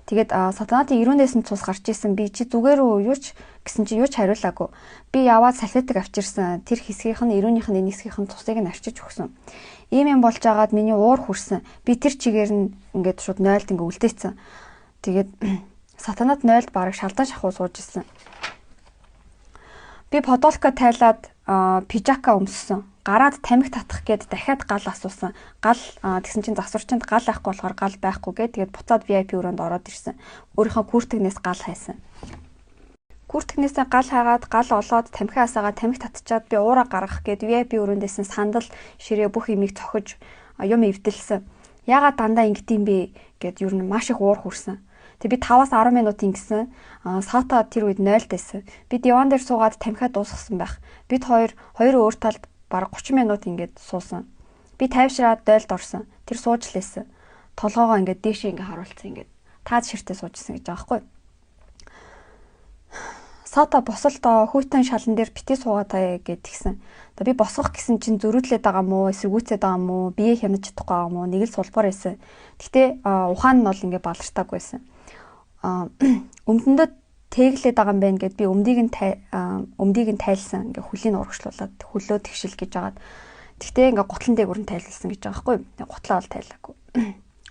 Тэгээд сатанатын ирүүнээс нь цус гарч исэн. Би чи зүгээр үү юу ч гэсэн чи юу ч хариулаагүй. Би яваад салфетик авчирсан. Тэр хэсгийнх нь ирүүнийх нь энэ хэсгийнх нь цусыг нь арчиж өгсөн. Ийм юм болж байгаад миний уур хүрсэн. Би тэр чигээр нь ингээд шууд 0-д ингээ үлдээсэн. Тэгээд Сатанат 0-д бараг шалдан шахуу сууж исэн. Би подолка тайлаад пижака өмссөн. Гараад тамхи татах гээд дахиад гал асуусан. Гал тэгсэн чинь засварчинд гал байхгүй болохоор гал байхгүй гээд тэгээд буцаад VIP өрөөнд ороод ирсэн. Өөрийнхөө күртэгнээс гал хайсан. Күртэгнээсээ гал хайгаад гал олоод тамхи асаагаа тамхи татчихад би уураа гаргах гээд VIP өрөөндөөсөн сандал ширээ бүх юмыг цохиж юм эвдэлсэн. Яагаад дандаа ингэдэм бэ гэд юу н маш их уур хүрсэн. Тэг би 5-аас 10 минут ингэсэн. Сата тэр үед 0 дэсэн. Би диван дээр суугаад тамхиа дуусгасан байх. Бид хоёр өөр талд бараг 30 минут ингээд суусан. Би тайвшраад дойлд орсон. Тэр сууж лээсэн. Толгоогоо ингээд дээшээ ингээд харуулсан ингээд таад ширтээ суужсэн гэж байгаа байхгүй. Сата босолдоо хүйтэн шалан дээр битээ суугаатаа гэд тэгсэн. Би босгох гэсэн чинь зөрүүдлээд байгаа мó, эсэргүүцээд байгаа мó, бие хянаж чадахгүй байгаа мó, нэг л сулбар байсан. Гэхдээ ухаан нь бол ингээд балартаагүй байсан. Өмдөндөө тэглээд байгаа юм байна гэд би өмдийг нь тайлсан. Ингээ хүлийг урагшлуулад хөлөө тэгшил гэж агаад. Тэгтээ ингээ гутлан дээгүүр нь тайлсан гэж байгаа байхгүй. Гутлаа бол тайлаагүй.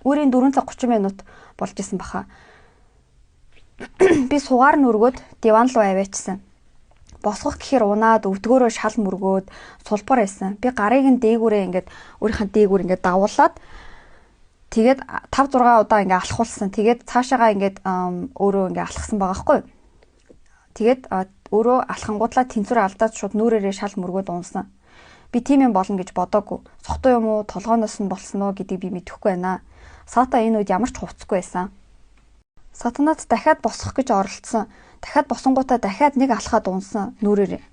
Өөрийн 4 цаг 30 минут болж исэн баха. Би сугаар нь өргөөд диван руу аваачсан. Босгох гэхээр унаад өвдгөөрөө шал мөргөөд сулбар байсан. Би гарыг нь дээгүүрээ ингээд өөрийнхөө дээгүүр ингээд давуулаад тэгээд 5-6 удаа ингээ алхуулсан. Тэгээд цаашаагаа ингээд өөрөө ингээ алхсан байгаа хгүй. Тэгээд өөрөө алхангуудлаа тэнцвэр алдаад шууд нүрээрээ шал мөргөөд унсан. Би тийм юм болно гэж бодоогүй. Сохтой юм уу, толгооноос нь болсон уу гэдгийг би мэдэхгүй байна. Сата энэ үед ямар ч хувцсгүй байсан. Сатанат дахиад босгох гэж оролдсон. Дахиад босонгуудаа дахиад нэг алхаад унсан нүрээрээ.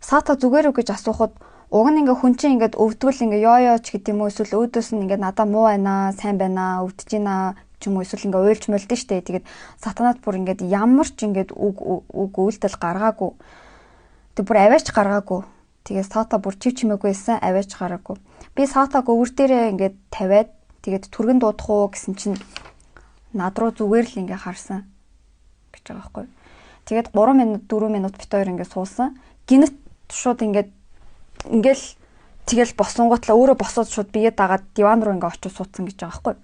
Сата зүгээр үү гэж асуухад уг нь ингээ хүн чинь ингээд өвдвөл ингээ ёёч гэдэг юм уу эсвэл өөдөөс нь ингээ надаа муу байна, сайн байна, өвдөж байна ч юм уу эсвэл ингээ уйлж мөлдөн штэ. Тэгээд сатанат бүр ингээд ямар ч ингээд үг үйлдэл гаргаагүй. Тэг бүр аваач гаргаагүй. Тэгээд сата бүр чив чимээгүй байсан, аваач гараагүй. Би сатаг өвөр дээрээ ингээд тавиад тэгээд түргэн дуудах уу гэсэн чинь над руу зүгээр л ингээ харсан гэж байгаа байхгүй. Тэгээд 3 минут 4 минут бит хоёр ингээ суусан. Гинэт шууд ингээл тэгэл босонгуутлаа өөрөө босоод шууд бие дагаад диван руу ингээ очиж суудсан гэж байгаа байхгүй.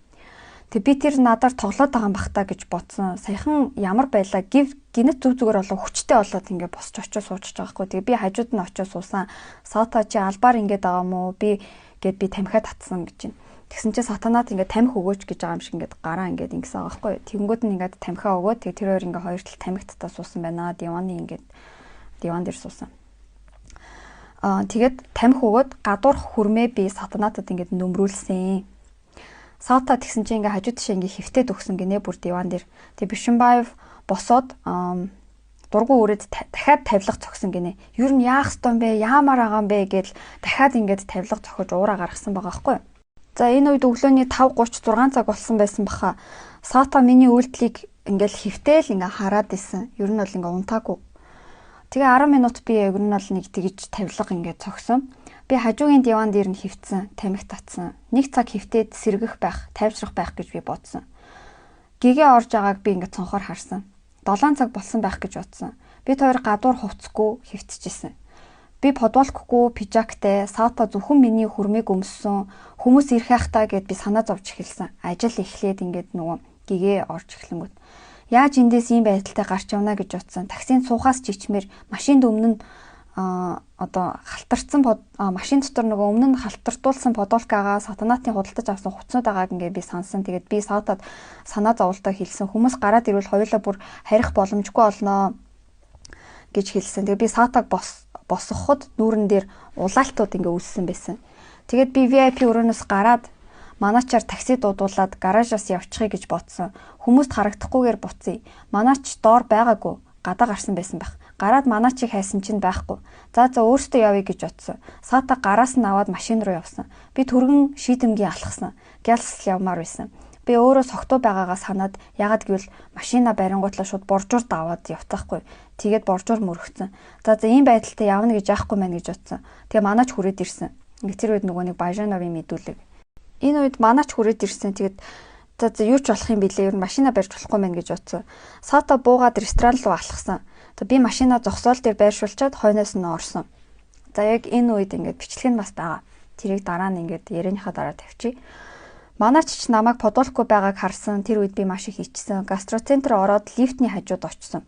Тэг би тэр надаар тоглоод байгаа юм бах та гэж бодсон. Саяхан ямар байлаа гинэт зүгээр болоо хүчтэй болоод ингээ босч очиж суучих байгаа байхгүй. Тэгээ би хажууд нь очиж суусан. Сата чи албаар ингээд байгаа мó би тамхиа татсан гэж байна. Тэгсэн чинь сатанат ингээд тамхи өгөөч гэж байгаа юм шиг ингээд гараа ингээд ингэсэн байгаа байхгүй. Тэнгүүд нь ингээд тамхиа өгөө. Тэгээ тэр хоёр ингээд хоёр тал тамхитаа суусан байна. Диван дээр суусан. Тэгээд тамхи өгөөд гадуур хүрмээ би сатанатад ингээд нөмрүүлсэн. Сата тэгсэн чинь ингээд хажуу тишээ ингээд хөвтөд өгсөн гинэ бүр диван дээр. Тэгээ Бишимбаев босоод дургу өрөөд дахиад тавилга цогсон гинэ. Юу нь яах ёстой юм бэ? Яамаар байгаа юм бэ гэдэл дахиад ингээд тавилга цохиж уураа гаргасан байгаа байхгүй. За энэ үед өглөөний 5:36 цаг болсон байсан баха. Сата миний үйлдэлийг ингээл хөвтэйл ингээ хараад исэн. Ер нь бол ингээ унтаагүй. Тэгээ 10 минут би ер нь бол нэг тэгж тавилга ингээ цогсон. Би хажуугийн диван дээр нь хөвтсөн, тамхи татсан. 1 цаг хөвтөөд сэргэх байх, тайвшрах байх гэж би бодсон. Гэгээ орж байгааг би ингээ цонхоор харсан. 7 цаг болсон байх гэж бодсон. Бид хоёр гадуур хувцсгүй хөвтчихсэн. Би подвалкгүй пижактай сата зөвхөн миний хүрмийг өмссөн хүмүүс ирэх хайхтаа гэд би санаа зовж эхэлсэн. Ажил эхлээд ингээд нөгөө гэгээ орж эхлэнгүүт. Яаж эндээс ийм байдалтай гарч явна гэж бодсон. Таксинд суухаас чичмэр машинд өмнө нь халтарсан машин дотор нөгөө өмнө нь халтартуулсан подвалкагаа сатанатын худалдаж авсан хувцснууд байгааг ингээд би сансан. Тэгээд би сатад санаа зовлтоо хэлсэн. Хүмүүс гараад ирвэл хоёулаа бүр харих боломжгүй олноо гэж хэлсэн. Тэгээд би сатаг босгоход нүүрэн дээр улаалтууд ингээ үүссэн байсан. Тэгээд би VIP өрөөнөөс гараад манаачаар такси дуудуулаад гаражаас явчихъя гэж бодсон. Хүмүүст харагдахгүйгээр буцъя. Манаач доор байгаагүй. Гадаа гарсан байсан байх. Гараад манаачийг хайсан чинь байхгүй. За өөртөө явъя гэж бодсон. Сата гараас нь аваад машин руу явсан. Би түргэн шийдэмгий алхсан. Гялс явмаар байсан. Би өөрөө согтуу байгаагаа санаад ягаад гэвэл машина барингуутлаа шууд боржуурд аваад явтаахгүй. Тэгээд боржуур мөрөгцөн. За ийм байдалтай явна гэж яахгүй мэн гэж бодсон. Тэгээ манаач хүрээд ирсэн. Ингээ тэр үед нөгөө нэг Бажановын мэдүүлэг. Энэ үед манаач хүрээд ирсэн. Тэгээд за юу ч болох юм билээ. Ер нь машина барьж болохгүй мэн гэж бодсон. Сата буугаад ресторан руу алхсан. Би машина зогсоол дээр байршуулчаад хойноос нь орсон. За яг энэ үед ингээд бичлэг нь бас байгаа. Тэрийг дараа нь ингээд ярианыхаа дараа тавьчих. Манай чич намайг подуулахгүй байгааг харсан. Тэр үед би маш их ичсэн. Гастроцентр ороод лифтний хажууд очсон.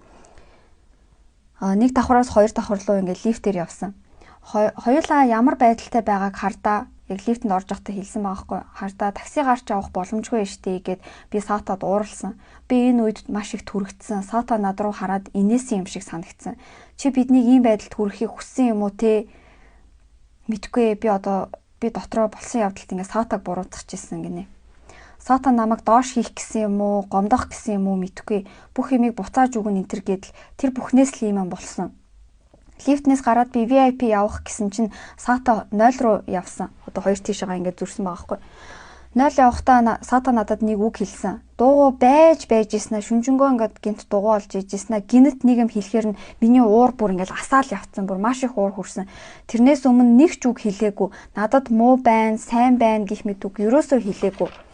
Нэг давхраас хоёр давхар руу ингээд лифтээр явсан. Хоёулаа ямар байдалтай байгааг хардаа яг лифтэнд орж явахдаа хэлсэн байгаа хгүй. Хардаа такси гарч авах боломжгүй штий гэд би Саатад ууралсан. Би энэ үед маш их түрэгдсэн. Саата над руу хараад инээсэн юм шиг санагдсан. Чи биднийг ийм байдалд хүрэхийг хүссэн юм уу те? Мэдгүй би дотроо болсон явдалд ингээд Саатаг буруутгах гэсэн гинэ. Саата намайг доош хийх гэсэн юм уу, гомдох гэсэн юм уу мэдгүй. Бүх юмыг буцааж өгнө энтер гэдэл тэр бүхнээс л юм болсон. Лифтнээс гараад би VIP явах гэсэн чинь Саата 0 руу явсан. Одоо хоёр тийшээгаа ингээд зүрсэн байгаа хгүй. 0 явахдаа Саата надад нэг үг хэлсэн. Дуугу байж ийснэ шүнжэнгөө ингээд гинт дугуй олж ижсэн. Гинэт нэг юм хэлэхээр нь миний уур бүр ингээд асаал явцсан. Бүр маш их уур хүрсэн. Тэрнээс өмнө нэг ч үг хэлээгүй. Надад муу байна, сайн байна гэх мэт үг ерөөсөө хэлээгүй.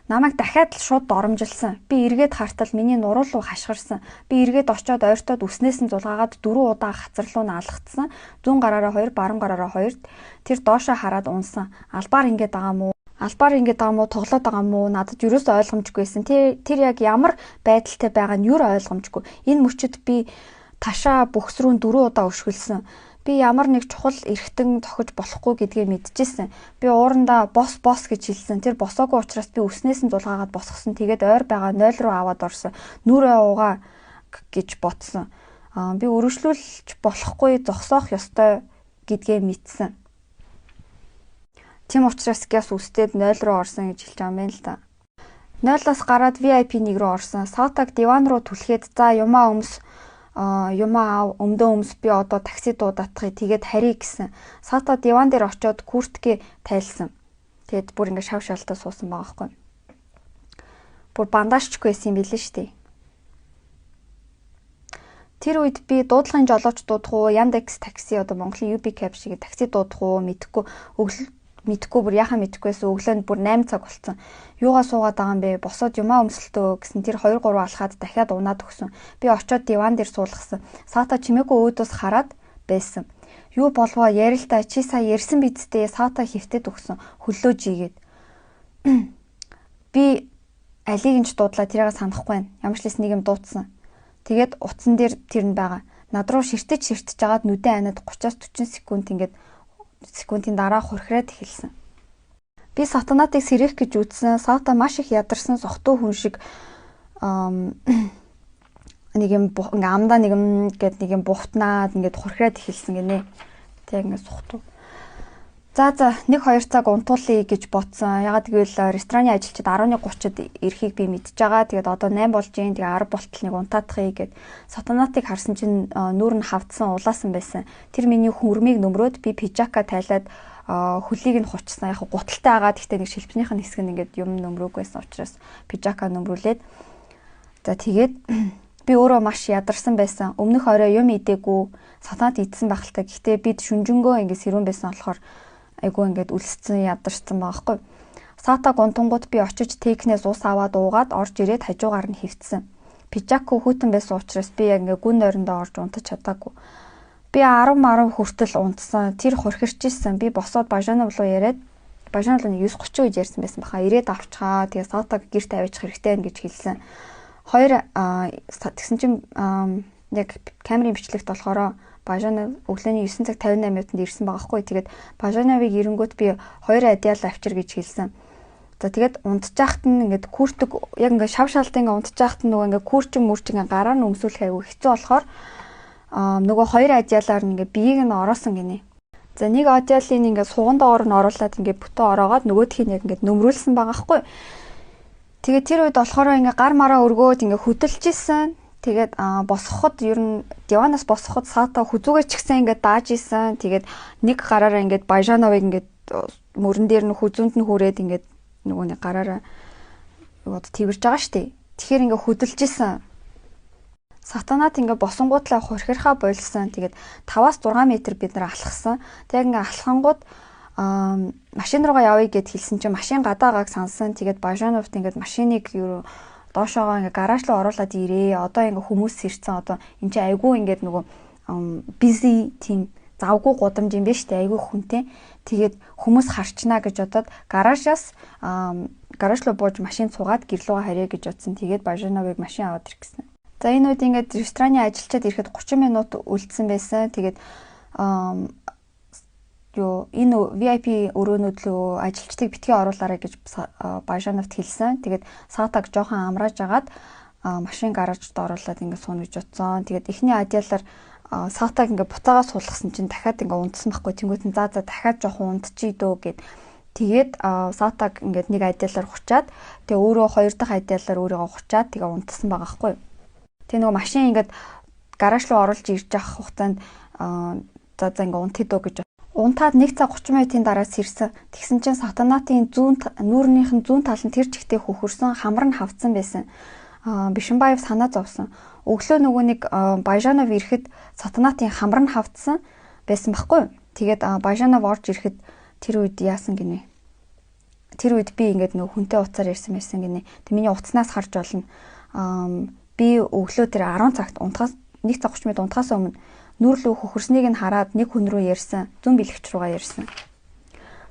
Намайг дахиад л шууд доромжилсан. Би эргээд хартал миний нуруу руу хашгирсан. Би эргээд очиод ойртоод үснээс нь зулгаагаад 4 удаа хацар руу наалгацсан. Зүүн гараараа 2, баруун гараараа 2. Тэр доошоо хараад унсан. Албаар ингээд байгаа мó? Тоглоод байгаа мó? Надад юусоо ойлгомжгүйсэн. Тэр яг ямар байдалтай байгаа нь юу ойлгомжгүй. Энэ мөчөд би ташаа бүхс рүү 4 удаа өшгөлсөн. Би ямар нэг чухал эргэтэн тохиж болохгүй гэдгээ мэдчихсэн. Би уурандаа бос гэж хэлсэн. Тэр босоогүй учраас би үснээс нь зулгаагаад босгосон. Тэгээд ойр байгаа 0 руу аваад орсон. Нүрээ уугаа гэж ботсон. Би өргөжлүүлж болохгүй зогсоох ёстой гэдгээ мэдсэн. Тийм учраас гяс үстэд 0 руу орсон гэж хэлж байгаа юм байна л да. 0-аас гараад VIP 1 рүү орсон. Саатаг диван руу түлхээд за юмаа өмдөө өмс би одоо такси дуудатахыг тэгээд харъя гэсэн. Саата диван дээр очиод куртки тайлсан. Тэгээд бүр ингээд шав шалтаа суусан байгаа хгүй. Бүр бандажчгүй байсан юм билээ штэ. Тэр үед би дуудлагын жолооч дуудах уу, Яндекс такси одоо Монголын UB Cab шиг такси дуудах уу мэдхгүй бүр яхаа мэдхгүйсэн өглөөнд бүр 8 цаг болсон. Юугаа суугаад байгаа юм бэ? Босоод юмаа өмсөлтөө гэсэн тэр 2 3 алхаад дахиад унаад өгсөн. Би очиод диван дээр суулгасан. Саата чимээгүй өөдөөс хараад байсан. Юу болвоо ярилтаа чи сая ярьсан бидтэй Саата хөвтөд өгсөн. Хөллөө жигээд. Би алийг нь ч дуудлаа тэрийг санахгүй байна. Ямар ч лээс нэг юм дуудсан. Тэгээд утсан дээр тэр нь байгаа. Над руу ширтэж жагаад нүдэн анаад 30-40 секунд ингээд секундын дараа хурхраад эхэлсэн. Би Сатанатыг сэрэх гэж үзсэн. Саата маш их ядарсан сохтуу хүн шиг нэг юм амдаа нэг юм бухтнаад ингээд хурхраад эхэлсэн гинэ. Тэг ингээд сохтуу. За 1-2 цаг унтуулъя гэж бодсон. Ягаад гэвэл рестораны ажилчид 11:30-д ирэхийг би мэдж байгаа. Тэгээд одоо 8 болж гин. Тэгээ 10 болтол нэг унтаадахыг гэд Сатанатыг харсан чинь нүүр нь хавдсан, улаасан байсан. Тэр миний хөрмийг нөмрөөд би пижака тайлаад хөлийг нь хучсан. Яг гуталтай агаад гэхдээ нэг шилбнийх нь хэсэг нь ингээд юм нөмрөөг байсан учраас пижака нөмрүүлээд. За тэгээд би өөрөө маш ядарсан байсан. Өмнөх орой юм идээгүй. Сатанат идсэн байх л та. Гэхдээ бид шүнжэнгөө ингээд сэрүүн байсан болохоор айгу ингээд үлсцэн ядарсан байгаа хгүй. Саата гонтонгууд би очиж технээс ус аваад уугаад орж ирээд хажуугаар нь хөвтсөн. Пижако хүүтэн байсан учраас би яг ингээд гүн нойрондоо орж унтаж чадаагүй. Би 10 хүртэл унтсан. Тэр хурхирчсэн. Би босоод Бажанов руу яриад Бажанов руу 9:30 үед ярьсан байсан баха. Ирээд авчгаа. Тэгээ Саатаг гэрт авчих хэрэгтэй байна гэж хэлсэн. Хоёр тэгсэн чинь яг камерын бичлэгт болохоор Бажанов өглөөний 9 цаг 58 минутанд ирсэн байгаа хгүй. Тэгээд Бажановыг ирэнгүүт би 2 адиал авчир гэж хэлсэн. За тэгээд унтчихт нь ингээд куртэг яг ингээд шав шалтай ингээд унтчихт нь нөгөө ингээд курчин гараар нь өмсүүлэх аягүй хэцүү болохоор нөгөө 2 адиалаар нь ингээд биеийг нь ороосон гинэ. За нэг адиалын ингээд суган доогоор нь оруулаад ингээд бүтэн ороогоод нөгөөх нь яг ингээд нөмрүүлсэн байгаа хгүй. Тэгээд тэр үед болохоор ингээд гар мараа өргөөд ингээд хөдөлж исэн. Тэгээд босгоход ер нь диванаас босгоход Саата хүзүүгээ ч гэсэн ингээд дааж исэн. Тэгээд нэг гараараа ингээд Бажановыг ингээд мөрөн дээр нь хүзүүнд нь хүрээд ингээд нөгөө нэг гараараа тэрж байгаа штэ. Тэгэхээр ингээд хөдөлж исэн. Сатанат ингээд босонгуудлаа хурхирхаа болсон. Тэгээд 5-6 м бид нар алхсан. Тэгээд ингээд алхангууд машин руугаа явъя гэд хэлсэн чинь машин гадаагааг сансан. Тэгээд Бажановт ингээд машиныг доошоогоо ингээ гараж руу оруулаад ирээ. Одоо ингээ хүмүүс ирсэн. Одоо энэ чинь айгүй ингээд нөгөө busy team завгүй гудамж юм биш үү? Айгүй хүнтэй. Тэгээд хүмүүс харчнаа гэж бодоод гараж руу бууж машин цугаад гэрлүүгээ харьяа гэж бодсон. Тэгээд Бажановыг машин аваад ирэх гэсэн. За энэ үед ингээд рестораны ажилчид ирэхэд 30 минут үлдсэн байсан. Тэгээд энэ VIP өрөөнүүд лөө ажилчдыг битгий оруулаарай гэж Бажановт хэлсэн. Тэгээд Саатаг жоохон амрааж агаад машин гаражд оруулаад ингээд сууна гэж утсан. Тэгээд эхний адиалаар Саатаг ингээд буцаагаа суулгасан чинь дахиад ингээд унтсан байхгүй. Тэнгүүт нь за дахиад жоохон унтчих дөө гэд. Тэгээд Саатаг ингээд нэг адиалаар хучаад тэгээ өөрөө хоёр дахь адиалаар өөрийгөө хучаад тэгээ унтсан байгаа байхгүй. Тэгээ нөгөө машин ингээд гараж руу оруулж ирж явах хугацаанд за ингээд унтъя дөө гэж унтаад 1 цаг 30 минутын дараа сэрсэн. Тэгсэн чинь Сатанатын нүүрнийхэн зүүн талын тэр чигтээ хөхөрсөн хамар нь хавцсан байсан. Бишимбаев санаа зовсон. Өглөө нөгөө нэг Бажанов ирэхэд Сатанатын хамар нь хавцсан байсан байхгүй. Тэгээд Бажанов орж ирэхэд тэр үед яасан гинэ. Тэр үед би ингээд нөгөө хүнтэй уцаар ирсэн байсан гинэ. Тэг миний уцнаас харж болно. Би өглөө тэр 10 цагт 1 цаг 30 минут унтахаас өмнө нүүрлөө хөхөрснийг нь хараад нэг хүн рүү ярьсан. Зүүн бэлэгч руугаа ярьсан.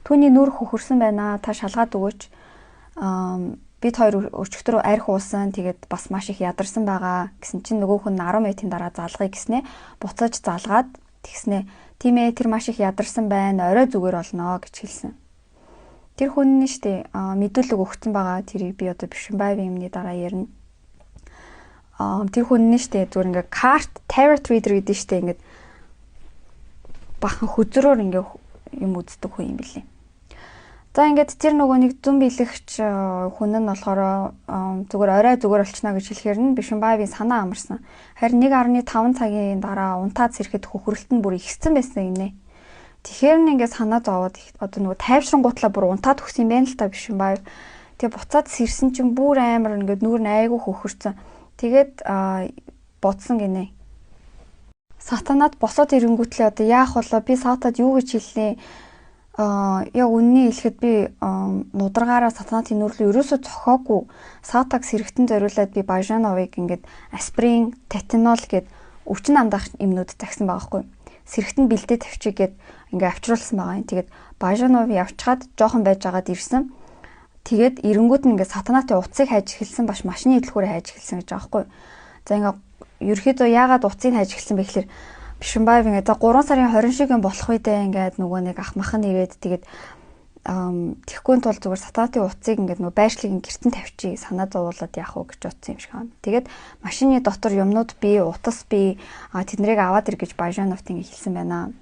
Түүний нүүр хөхөрсөн байна. Та шалгаад өгөөч. Бид хоёр өчигдөр арх уусан. Тэгээд бас маш их ядарсан байгаа. Гэсэн чинь нөгөө хүн 10 минутын дараа залгая гэснээ. Буцааж залгаад тэгснээ. Тийм ээ тэр маш их ядарсан байна. Орой зүгээр болно гэж хэлсэн. Тэр хүн нь штэ мэдүүлэг өгсөн байгаа. Тэрийг би одоо Бишимбаевын юмны дараа ярина. Тэр хүн нь штэ зүгээр ингээ карт tarot reader гэдэг штэ ингээд бахан хөзрөөр ингээ юм үздэг хүн юм билий. За ингээд тэр нөгөө нэг зүүн бэлэгч хүн нь болохоор зүгээр орой зүгээр болчихно гэж хэлэхээр нь Бишимбаевын санаа амарсан. Харин 1.5 цагийн дараа унтаад сэрэхэд хөхрөлт нь бүр ихсэн байсан гинэ. Тэгэхээр нь ингээ санаа зовоод одоо нөгөө тайвшрангуутлаа бүр унтаад өгсөн юм байна л та Бишимбаев. Тэгээ буцаад сэрсэн чинь бүр амар ингээд нүүр нь айгүй хөхөрсөн. Тэгээд бодсон гинэ. Сатанад босоод ирэнгүүтлээ одоо яах вэ? Би Сатад юу гэж хэллээ? Яг үнний хэлэхэд би нударгаараа Сатанатын нүрэлээ ерөөсөө цохоогүй. Сатаг сэрэгтэн зориулаад би Бажановыг ингээд аспирин, тетанол гэд өвчин амдаах юмнууд загсан байгаа хгүй. Сэрэгтэн бэлдээ тавьчих гээд ингээд авчруулсан байгаа юм. Тэгээд Бажанов явчаад жоохон байж агаад ирсэн. Тэгээд эренгүүд нь ингээд Сатанатын утсыг хайж эхэлсэн баш машины идэлхүүрээ хайж эхэлсэн гэж байгаа хгүй. За ингээд ерөөхдөө яагаад утсыг хайж эхэлсэн бэ гэхээр Бишимбаев ингээд за 3 сарын 20 шиг юм болох үедээ ингээд нөгөө нэг ах мах нь ирээд тэгээд тэхгүй тул зүгээр Сатанатын утсыг ингээд нөгөө байршлыг гэртэн тавьчих санаа зовуулаад яах вэ гэж утсан юм шиг байна. Тэгээд машины дотор юмнууд би утас би тэднийг аваад ир гэж Бажановт ингээд хэлсэн байна.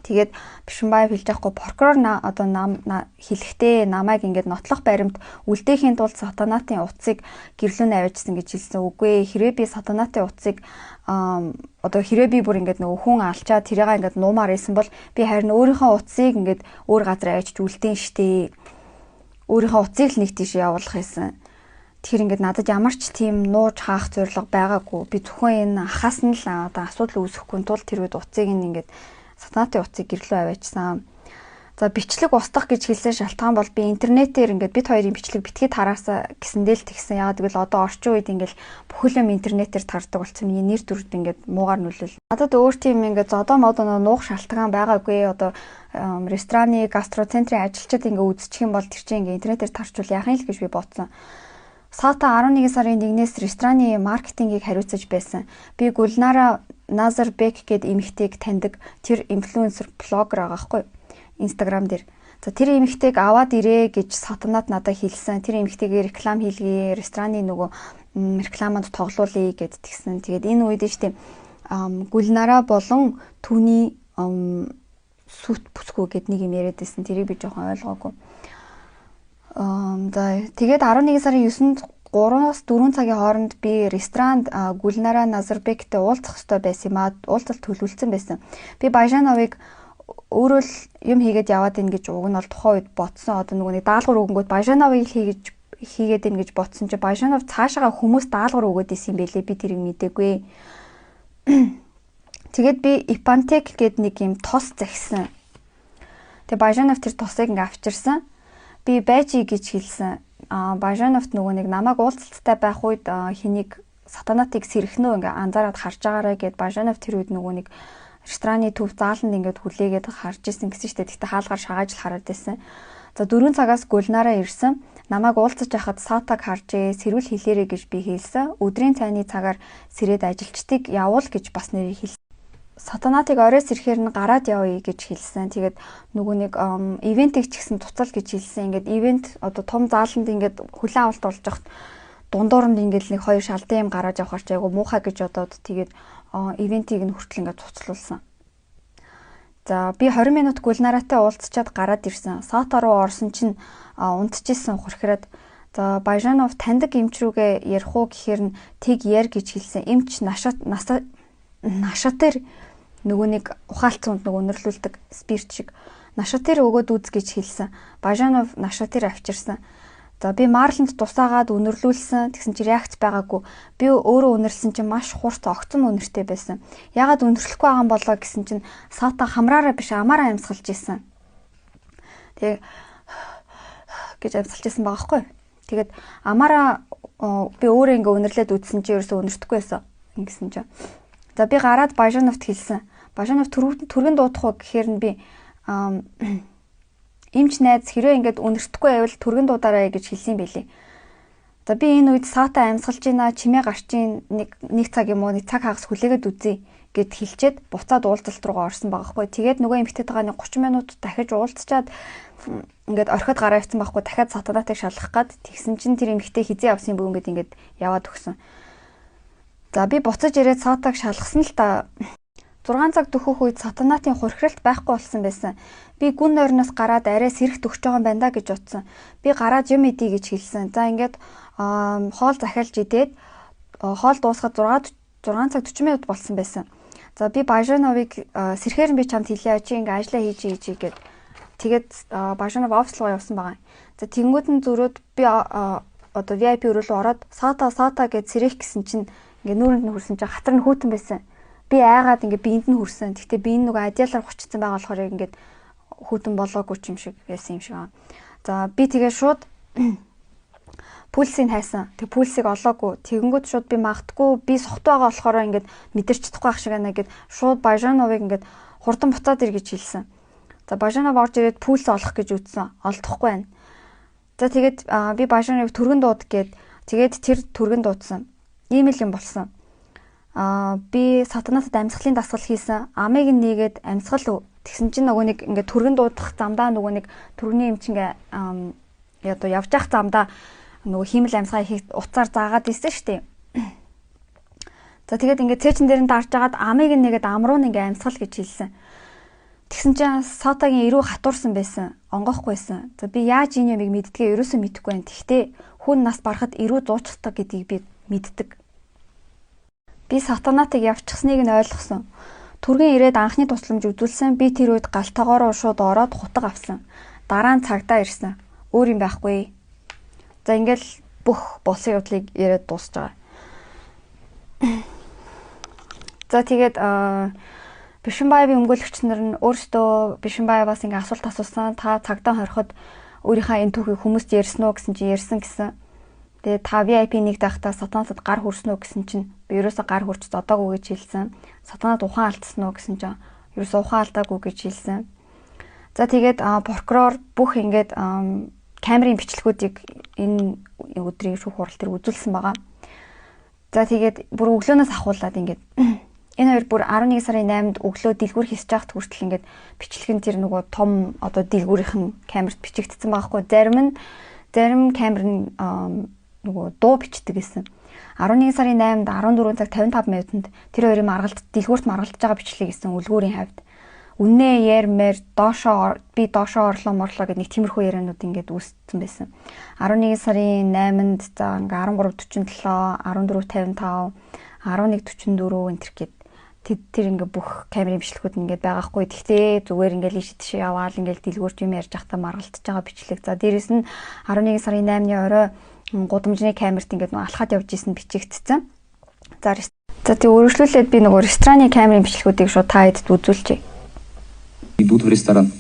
Тэгээд Бишимбаев хэлж байхгүй прокурор одоо хэлэхдээ намайг ингээд нотлох баримт үлдээхийн тулд Сатанатын утсыг гэрлүүн аваачсан гэж хэлсэн. Үгүй хэрвээ би Сатанатын утсыг одоо хэрвээ би бүр ингээд нөгөө хүн алчаад тэрийгээ ингээд нуумаар ийсэн бол би харин өөрийнхөө утсыг ингээд өөр газар аваачиж үлдээн штэ. Өөрийнхөө утсыг л нэг тийш явуулах байсан. Тэгэхээр ингээд надад ямар ч тийм нууж хаах зорилго байгаагүй. Би зөвхөн энэ ахаас нь л одоо асуудал үүсэхгүй тул тэр үед утсыг ингээд Сатанатын утсыг гэрлүү аваачсан. За бичлэг устгах гэж хэлсэн шалтгаан бол би интернетээр ингээд бид хоёрын бичлэг битгий тараасаа гэсэндээ л тэгсэн. Яагаад гэвэл одоо орчин үед ингээд бүхэл юм интернетээр тардаг болсон. Миний нэр дүрд ингээд муугар нөлөөл. Надад өөр тийм ингээд зодоо модоо нуух шалтгаан байгаагүй. Одоо рестораны гастроцентрийн ажилчид ингээд үзчих юм бол тэр чинь ингээд интернетээр тарчвал яах юм л гэж би бодсон. Сата 11 сарын 1-ээс рестораны маркетингийг хариуцаж байсан. Би Гүлнара Назарбек гээд эмэгтэйг таньдаг. Тэр инфлюенсер блогер байгаа хгүй. Instagram дээр. За тэр эмэгтэйг аваад ирээ гэж Сатанад надад хэлсэн. Тэр эмэгтэйгээ реклам хийлгээ, рестораны нөгөө рекламанд тоглуулъя гэд тэгсэн. Тэгээд энэ үед нь штэ Гүлнара болон түүний сүт бүсгүй гэд нэг юм яриад байсан. Тэрийг би жоохон ойлгоогүй. За тэгээд 11 сарын 9-нд 3-4 цагийн хооронд би ресторанд Гүлнара Назарбектэй уулзах ёстой байсан юм аа. Уулзалт төлөвлөсөн байсан. Би Бажановыг өөрөө л юм хийгээд яваад ийн гэж уг нь бол тухайн үед бодсон. Одоо нөгөө нэг даалгавар өгөнгөд Бажановыг хийгээд ийн гэж бодсон чи Бажанов цаашаага хүмүүс даалгавар өгөөд исэн юм бэлээ. Би тэрийг мэдээгүй. Тэгээд би Ипантек гээд нэг юм тос захисан. Тэгээд Бажанов тэр тосыг ингээ авчирсан. Би байжи гэж хэлсэн. Бажановт нөгөө нэг намайг уулзалттай байх үед хэнийг Сатанатыг сэрхнөө ингээ анзаараад харж байгаарай гэд Бажанов тэр үед нөгөө нэг рестораны төв зааланд ингээд хүлээгээд харж исэн гэсэн штэ. Тэгтээ хаалгаар шагааж л хараад байсан. За 4 цагаас Гүлнараа ирсэн. Намайг уулзаж байхад Сатаг харжээ. Сэрүүл хэлээрэй гэж би хэлсэн. Өдрийн цайны цагаар сэрээд ажилчдыг явуул гэж бас нэрийг хэлсэн. Сатанатыг оройс ирэхээр нь гараад явъя гэж хэлсэн. Тэгээд нөгөө нэг ивентийг ч гэсэн туцал гэж хэлсэн. Ингээд ивент одоо том зааланд ингээд хүлээн авалт болж хахад дундуур нь ингээд нэг хоёр шалдан юм гараад явахаар ч айгу муухай гэж бодоод тэгээд ивентийг нь хүртэл ингээд цуцлуулсан. За би 20 минут Гүлнараатай уулзчаад гараад ирсэн. Сата руу орсон чинь унтчихсан хурхираад. За Бажанов таньдаг эмч рүүгээ ярих уу гэхээр нь тэг яар гэж хэлсэн. Эмч нашатэр нөгөө нэг ухаалцсан нөгөө өнөрлүүлдэг спирт шиг нашатэр өгөөд үз гэж хэлсэн. Бажанов нашатэр авчирсан. За би Марланд тусаагаад өнөрлүүлсэн. Тэгсэн чи реакц байгаагүй. Би өөрөө өнөрлсөн чинь маш хурц огцом өнөртэй байсан. Ягаад өнөрлөхгүй байгаа юм болоо гэсэн чинь Сата хамраараа биш амаараа амьсгалж исэн. Тэг гэж амьсгалж исэн байгаа хгүй. Тэгээд амаараа би өөрөө ингээ өнөрлөөд үтсэн чи ерөөсөө өнөртөхгүй байсан. Ингэсэн чинь. За би гараад Бажановт хэлсэн. Бажанов түргэн дуудах уу гэхээр нь би эмч найз хэрвээ ингээд өнөртөхгүй байвал түргэн дуудаарай гэж хэлсэн байлээ. За би энэ үед Сата амьсгалж байна, чимээ гарч ийн нэг цаг юм уу, нэг цаг хагас хүлээгээд үзье гэд хэлчихэд буцаад уулзалт руугаа орсон байгаа хгүй. Тэгээд нөгөө эмэгтэйтэйгээ 30 минут дахиж уулзчаад ингээд орхиод гараа явсан байхгүй. Дахиад Сатанатыг шалгах гад тэгсэн чинь тэр эмэгтэй хизээ явсан бүү ингээд яваад өгсөн. За би буцаж ирээд Сатаг шалгасан л та. 6 цаг төхөх үед Сатанатын хурхиралт байхгүй болсон байсан. Би гүн нойрноос гараад арай сэрэгт өгч байгаа юм байна да гэж утсан. Би гараад юм идэ гэж хэлсэн. За ингээд хоол захиалж идээд хоол дуусгаад 6 цаг 40 минут болсон байсан. За би Бажановыг сэрхээр би чамд хэлээ чи ингээ ажиллаа хийж гэд. Тэгээд Бажанов офис руу явсан байгаа. За тэнгууд нь зөрөөд би одоо VIP руу ороод Сата гэд сэрэх гэсэн чинь ингээ нүүрэнд нь хүрсэн чинь хатар нь хүүтэн байсан. Би айгаад ингээ биэнд нь хүрсэн. Гэхдээ би энэ нөгөө адиалаар хучсан байгаа болохоор ингээд хүүтэн болоогүй юм шиг байсан юм шиг аа. За би тэгээ шууд пульсыг хайсан. Тэг пульсыг олоогүй. Тэгэнгүүт шууд би магтгүй. Би сохт байгаа болохоор ингээд мэдэрч чадахгүй ах шиг байна гэд шууд Бажановыг ингээд хурдан буцаад ир гэж хэлсэн. За Бажанов орж ирээд пульс олох гэж үтсэн. Олдохгүй байна. За тэгээд би Бажановыг түргэн дууд гэд тэгээд тэр түргэн дуудсан. Ийм л юм болсон. Би Сатанатад амьсгалын дасгал хийсэн. Амыг нэгээд амьсгал тэгсэн чинь нөгөө нэг ингээд түргэн дуудах замдаа нөгөө нэг түргний эмч ингээ одоо явж явах замдаа нөгөө хиймэл амьсгаа хийх уцаар заагаад ирсэн шүү дээ. За тэгээд ингээд цээжин дээр нь дарж агаад амыг нэгээд ам руу ингээ амьсгал гэж хэлсэн. Тэгсэн чинь Сатагийн ирүү хатуурсан байсан. Онгоохгүй байсан. За би яаж энэ юмыг мэддгээ ерөөсөө мэдэхгүй байна. Гэхдээ хүн нас барахад ирүү зуучдаг гэдгийг би мэддэг. Би Сатанатыг явчихсныг нь ойлгосон. Түргэн ирээд анхны тусламж үзүүлсэн. Би тэр үед галтайгоороо шууд ороод хутаг авсан. Дараа нь цагдаа ирсэн. Өөр юм байхгүй. За ингээл бүх болсон явдлыг яриад дуусч байгаа. За тэгээд Бишимбаевын өмгөөлөгч нар нь өөрсдөө Бишимбаеваас ингээ асуулт асуусан. Та цагдаа хориход өөрийнхөө энэ түүхийг хүмүүст ярьсан уу гэсэн чинь ярьсан гэсэн. Тэгээд та VIP нэг дахтаа Сатанатад гар хүрсэн үү гэсэн чинь би ерөөсө гар хүрч зодоогүй гэж хэлсэн. Сатанат ухаан алдсан уу гэсэн чинь ерөөсө ухаан алдаагүй гэж хэлсэн. За тэгээд прокурор бүх ингээд камерын бичлэгүүдийг энэ өдрийн шүүх хурал дээр үзүүлсэн байгаа. За тэгээд бүр өглөөнөөс ахуулаад ингээд энэ хоёр бүр 11 сарын 8-нд өглөө дэлгүүр хийсэж байхад хүртэл ингээд бичлэгэн тэр нөгөө том одоо дэлгүүрийнхэн камерт бичигдсэн байгаа хгүй. Зарим камер нь нөгөө дуу бичдэг гэсэн. 11 сарын 8-нд 14 цаг 55 минутанд тэр хоёрын дэлгүүрт маргалдаж байгаа бичлэг гэсэн үлгүүрийн хавьд. Үннээ ярмэр би доошоо орлоо морлоо гэдэг нэг тиймэрхүү ярианууд ингээд үүссэн байсан. 11 сарын 8-нд за ингээ 13:47, 14:55, 11:44 энэ төр гээд тэр ингээ бүх камерын бичлэгүүд ингээд байгаа хгүй. Тэгтээ зүгээр ингээ ийш тийш яваал ингээ дэлгүүрт юм ярьж байхдаа маргалдаж байгаа бичлэг. За дээрэс нь 11 сарын 8-ны орой гудамжны камерт ингээд нөгөө алхаад явж исэн бичигдсэн. За тэг өргөжлүүлээд би нөгөө рестораны камерын бичлэгүүдийг шууд та хэдд үзүүлчихье. Идут в ресторан.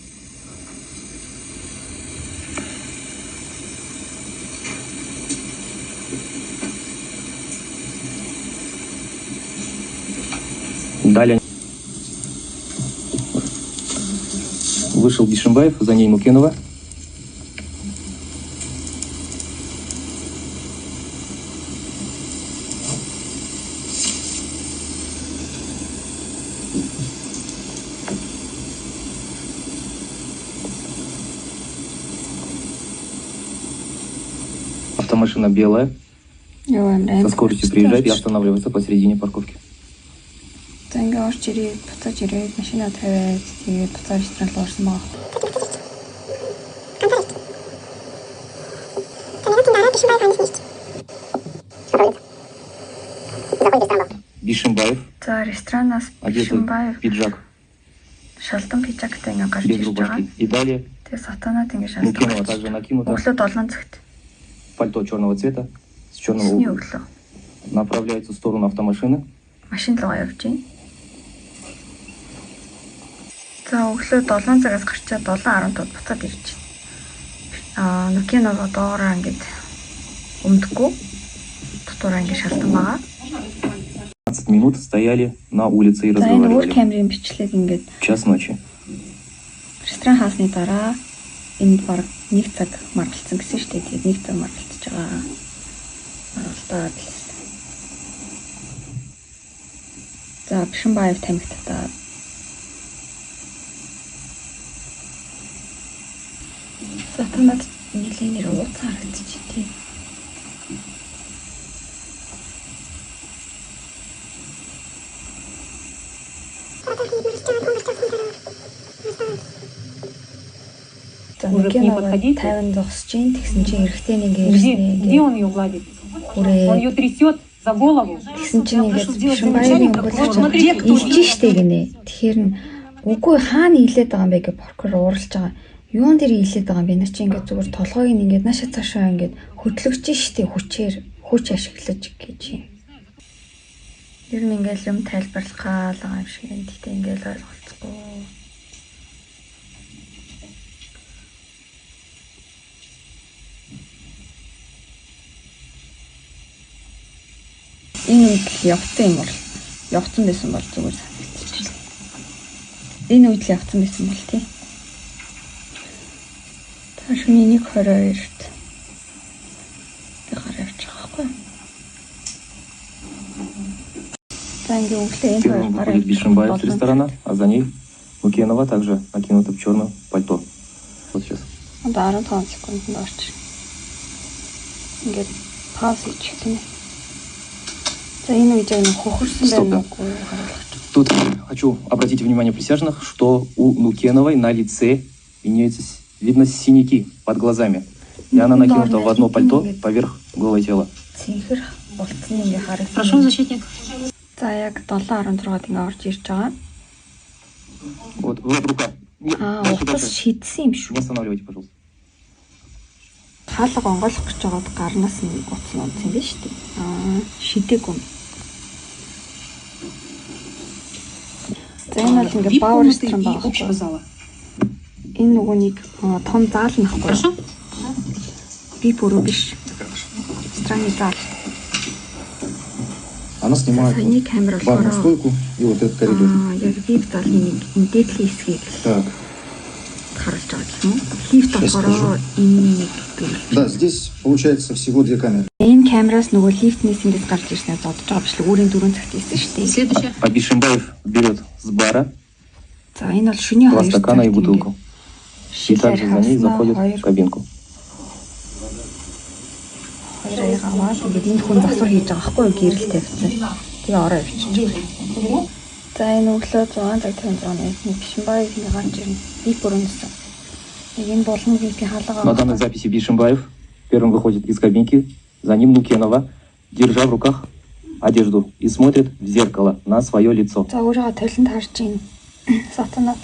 Далее. Вышел Бишимбаев, за ней Мукенова. Автомашина белая. Со скоростью приезжает и останавливается посередине парковки. За ингээ орж ирээд буцааж ирээд машина тавиад тэгээд буцааж ресторан руу орсон баг. Бишимбаев. За ресторанаас Бишимбаев Пиджак. Шалдан пижактай ингээ гарч Без ирж байгаа. рубашки. И далее Тэгээд сатанаад ингээ Мукенова шалдан. также накинута. Өглөө 7 цагт. Пальто черного цвета. С черного Сний өглөө. направляется в сторону автомашины. Машин руу явж байна. За өглөө 7 цагаас гарчаад 7:15-д буцаад ирж байна. Нукинова доороо ингээд өмдөхгүй. Дотоороо ингээд шалдан байгаа. 15 минут стояли на улице и За энэ өөр разговаривали. камерын бичлэг ингээд Час ночи. ресторан хаасны дараа энд баг 1 цаг маргалцсан гэсэн шүү дээ. Тэгээд 1 цаг маргалцж байгаа. Маргалдаад л. За Бишимбаев тамхитаа. Сатанад нэлээнээр ууцаар харагдчих тийм. Уже к ней подходите? 50 зогсож чинь тэгсэн чинь эрэгтэй нэг Где он ее гладит? Он ее трясет за голову. тэгсэн чинь ингээд Прошу сделать Бишимбаевын замечание, өнгөлөж прокурор, смотрите, кто илж штэ гинэ. Тэгэхээр нь үгүй хаана илээд байгаа юм бэ гэж прокурор ууралж байгаа. Юун дээр илээд байгаа юм бэ? Нар чи ингээд зүгээр толгойг нь ингээд нааша цаашаа ингээд хөдлөгч штэ хүчээр хүч ашиглаж гэж юм. Ер нь ингээд юм тайлбарлах байгаа юм шиг энэ тэгтээ ингээд ойлголцохгүй. Энэ үед л явцсан юм бол явцсан байсан бол зүгээр санагдчих. Энэ үед л явцсан байсан бол тий. Тааш миний 1:22-т би гараа явчих واخгүй. За ингээ өглөө энэ Первым выходит Бишимбаев с ресторана, а за ней Мукенова также накинута в черное пальто. Вот сейчас. Одоо 15 секунд орчих. Ингээд пауз хийчих тийм ээ. За энэ үед яг хохирсон байна уу харуулах. Тут хочу обратить внимание присяжных, что у Мукеновой на лице имеются, видно, синяки под глазами. И она накинута в одно пальто поверх голого тела. Цэнхэр болцсон ингээ харагдсан. Прошу, защитник. За яг 7:16-д ингээ орж ирж байгаа. Вот рука. Нет, дальше, Утас дальше. шидсэн юм шүү. Не останавливайте, пожалуйста. Хаалга онгойлох гэж байгаад гарнаас нь утас унц юм байна шүү дээ. Шидээгүм. За энэ бол ингээ баавар ресторан байгаа. Общего зала. Энэ нөгөөнийг том заал нахгүй. Прошу. Би бүрөө биш. Рестораны зал. Она снимает Саяны камера барную болохоор стойку и вот этот коридор. яг вип залны нэг энэ дээдлийн хэсгийг Так, харуулж байгаа гэх юм уу? Лифт болохоор энэ нэг гэх. да, здесь получается всего две камеры. Энэ камераас нөгөө лифтнээс ингэж гарч ирснээр зодож байгаа бичлэг өөрийн 4 цагт ийсэн шүү дээ. Следующая. А Бишимбаев берет с бара За энэ бол шөнийн 2 2 стакана и бутылку. И также за ней заходит в хоёр кабинку. хоёрыг аваад ингээд энэ хүн засвар хийж байгаа байхгүй юу гэрэл тавьсан. Тэгээ ороо явчих. За энэ өглөө 6 цаг 56 минут Бишимбаев ингэ гарч ирнэ. Би бүрэнсэн. Яг энэ болгон хийх На хаалгаа. данной записи Бишимбаев первым выходит из кабинки, за ним Мукенова, держа в руках одежду и смотрит в зеркало на свое лицо. За өөрийгөө толинд харж ийн. Сатанаад.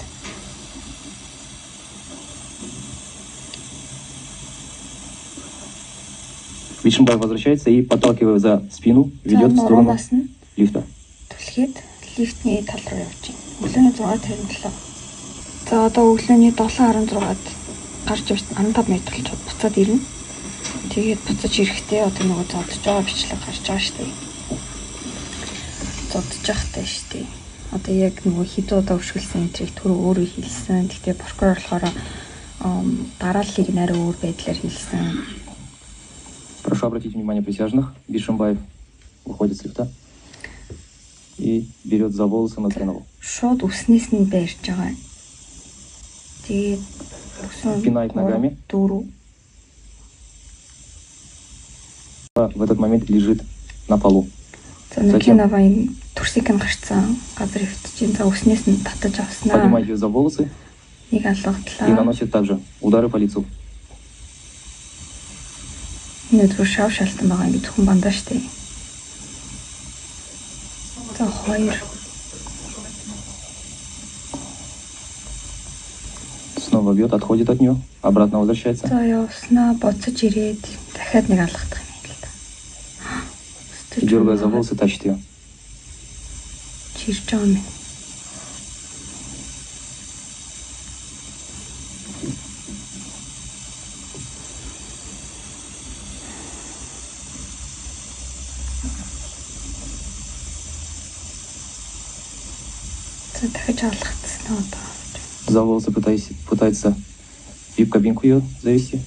Бишимбаев возвращается и, подталкивая за спину, За ведет в сторону нуранаас нь лифта. түлхээд лифтний тал руу явж байна. Өглөөний 6:57. За одоо өглөөний 7:16-д гарч ирсэн 15 минут болчиход буцаад ирнэ. Тэгээд буцаж ирэхдээ одоо нөгөө зодж байгаа бичлэг гарч байгаа шүү дээ. Зодж явахтай шүү дээ. одоо яг нөгөө хідуудаа өшгөлсөн энэ түр өөрөө хэлсэн. Гэхдээ прокурор болохоор дарааллыг нэрээ өөр байдлаар хэлсэн. Прошу обратить внимание присяжных. Бишимбаев выходит с лифта и берет за волосы Нукенову. Шууд үснээс нь байрж байгаа. Тэгээд пинает ногами. Дөрөв. В этот момент лежит на полу. Нукенова энэ турсыг нь гарцсан газар хөвтөж энэ үснээс нь татаж авснаа. Поднимает ее за волосы Нэг алгатлаа. и наносит также удары по лицу. Нэг шав шалтан байгаа ингэ зөвхөн бандаа штэ. За хоёр. Снова бьет, отходит от нее, обратно возвращается. За явснаа боцож ирээд дахиад нэг алгадах юм л да. И дергая за волосы, тащит ее. Чирж байгаа юм. За дахиж алгадсан одоо. За волосы пытается вип-кабинку ее завести.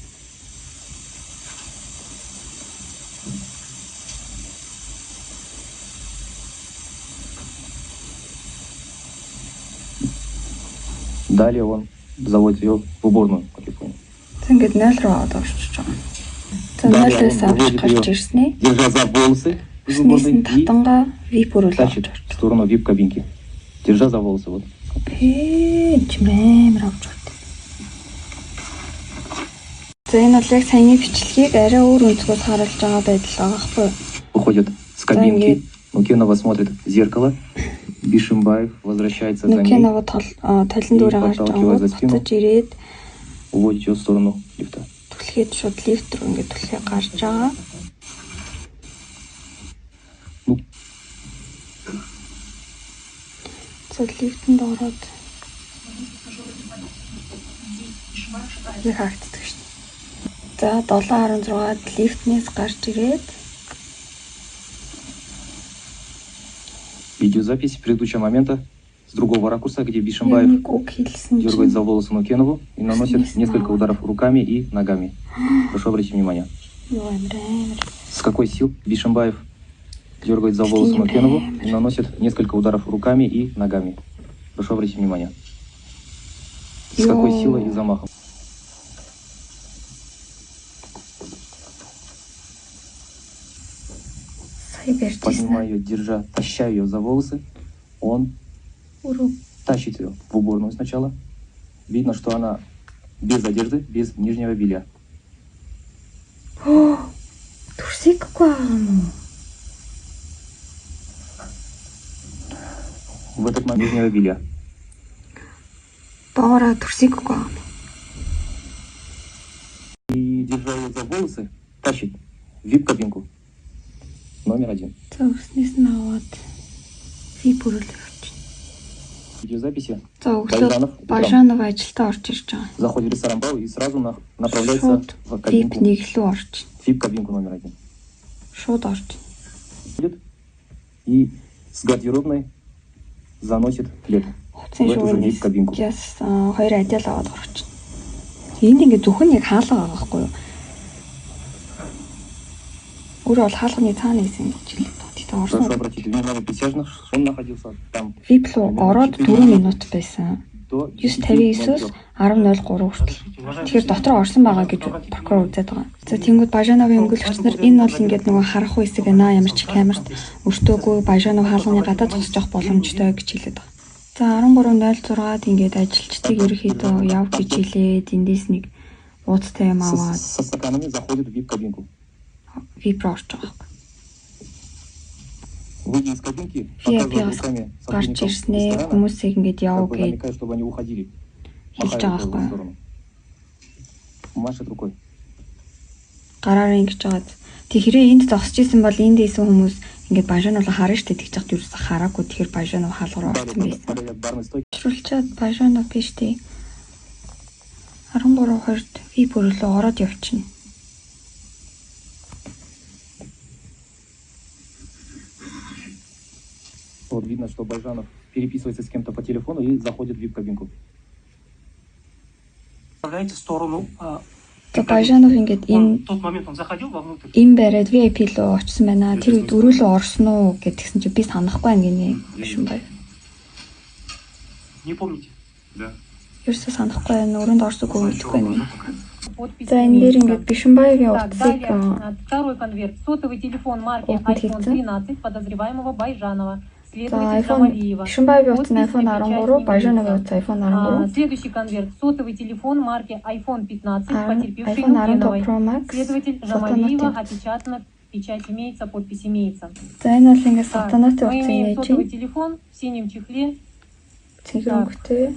Далее он заводит ее в уборную, как я понял. Ингээд 0 руу аваад орчиж байгаа. За 0-ээс авч гарч ирснээ. Держа за волосы из Снээс уборной нь татангаа вип руу тащит в сторону вип-кабинки. Держа за волосы, вот. Чимээр авч урд. За энэ бол яг саяны бичлэгийг арай өөр өнцгөөс харуулж байгаа байдал байгаа байхгүй. Выходит с кабинки. Нукенова смотрит в зеркало. Бишимбаев возвращается за ней. Нукенова талын дүүрээ гарч байгаа. Буцаж ирээд уводит ее в сторону лифта. Түлхээд шууд лифт руу ингээд түлхээ гарч байгаа. За лифтэнд ороод яг харагддаг шин. За 7:16-д лифтнээс гарч ирээд Видеозапись предыдущего момента с другого ракурса, где Бишимбаев дергает за волосы Нукенову и наносит несколько ударов руками и ногами. Прошу обратить внимание. С какой сил Бишимбаев дергает за волосы Нукенову и наносит несколько ударов руками и ногами. Прошу обратить внимание. С какой силой и замахом. Поднимая ее, держа, таща ее за волосы, он тащит ее в уборную сначала. Видно, что она без одежды, без нижнего белья. В этот момент нижнего белья. И, держа ее за волосы, тащит в вип-кабинку. Номер 1. Видеозаписи. Бажанов ажилдаа орж ирж байгаа. Заходит в ресторан Бау и сразу направляется в кабинку. Вип-кабинку номер 1. Шууд орж. И с гардеробной заносит хлеб в эту же вип-кабинку. Хоёр адил аваад орж. Энд ингээд зөвхөн яг хаалга байгаа байхгүй юу? Өөрөө бол хаалганы цаана исэн гэж хэлээ. Прошу обратить внимание присяжных, что он находился там. Вип руу ороод 4 минут байсан. 9:59-өөс 10:03 хүртэл. Тэгэхээр дотроо орсон байгаа гэж прокурор үзээд байгаа. За тэнгууд Бажановын өмгөөлөгчнөр энэ бол ингээд нөгөө харах үсэг байна ямар ч камерт өртөөгүй Бажанов хаалганы гадаад зогсож явах боломжтой гэж хэлээд байгаа. За 13:06-ад ингээд ажилчдыг ерөөхдөө яв гэж хэлээд эндээс нэг ууцтай юм аваад со стаканами заходит в вип-кабинку. Вип руу орж байгаа. Выйдя из кабинки, показывает руками сотрудникам ресторана, намекая, чтобы они уходили. Махает рукой в сторону. Машет рукой. Гараараа ингэж жаад. Тэгэхээр энд зогсож исэн бол энд исэн хүмүүс ингээд Бажанов харна штэ тэгж чад юус хараагүй тэгэхээр Бажанов хаалгаар орсон байсан. Шүлчаад Бажанов биш тий. 13:20-д вип руу ороод явчихна. Вот видно, что Байжанов переписывается с кем-то по телефону и заходит в VIP-кабинку. Представляете сторону. Байжанов ингээд В тот момент он заходил вовнутрь. Им бариад VIP руу очсон байна. Тэр үед өрөөлөө орсон уу гэдгсэн чи би санахгүй байна гинэ. Бишимбай. Не помните? Да. Ерөөсөө санахгүй байна. Өрөөнд орсонгүй мэдэхгүй байна. Подпись За энэ дээр ингээд Бишимбаевын Так, утсыг далее, второй конверт. Сотовый телефон марки iPhone 13 подозреваемого Байжанова. Следователь Жамалиева. Бишимбаевын утас нь iPhone 13, Байжановын утас iPhone 13. Следующий конверт. Сотовый телефон марки iPhone 15 потерпевшей iPhone 13 Нукеновой. Pro Max. Следователь Жамалиева, опечатана, печать имеется, подпись имеется. За энэ бол ингээд Так, сатанатын мы утас имеем нээж. сотовый телефон в синем чехле. Цэнхэрөнгөтэй.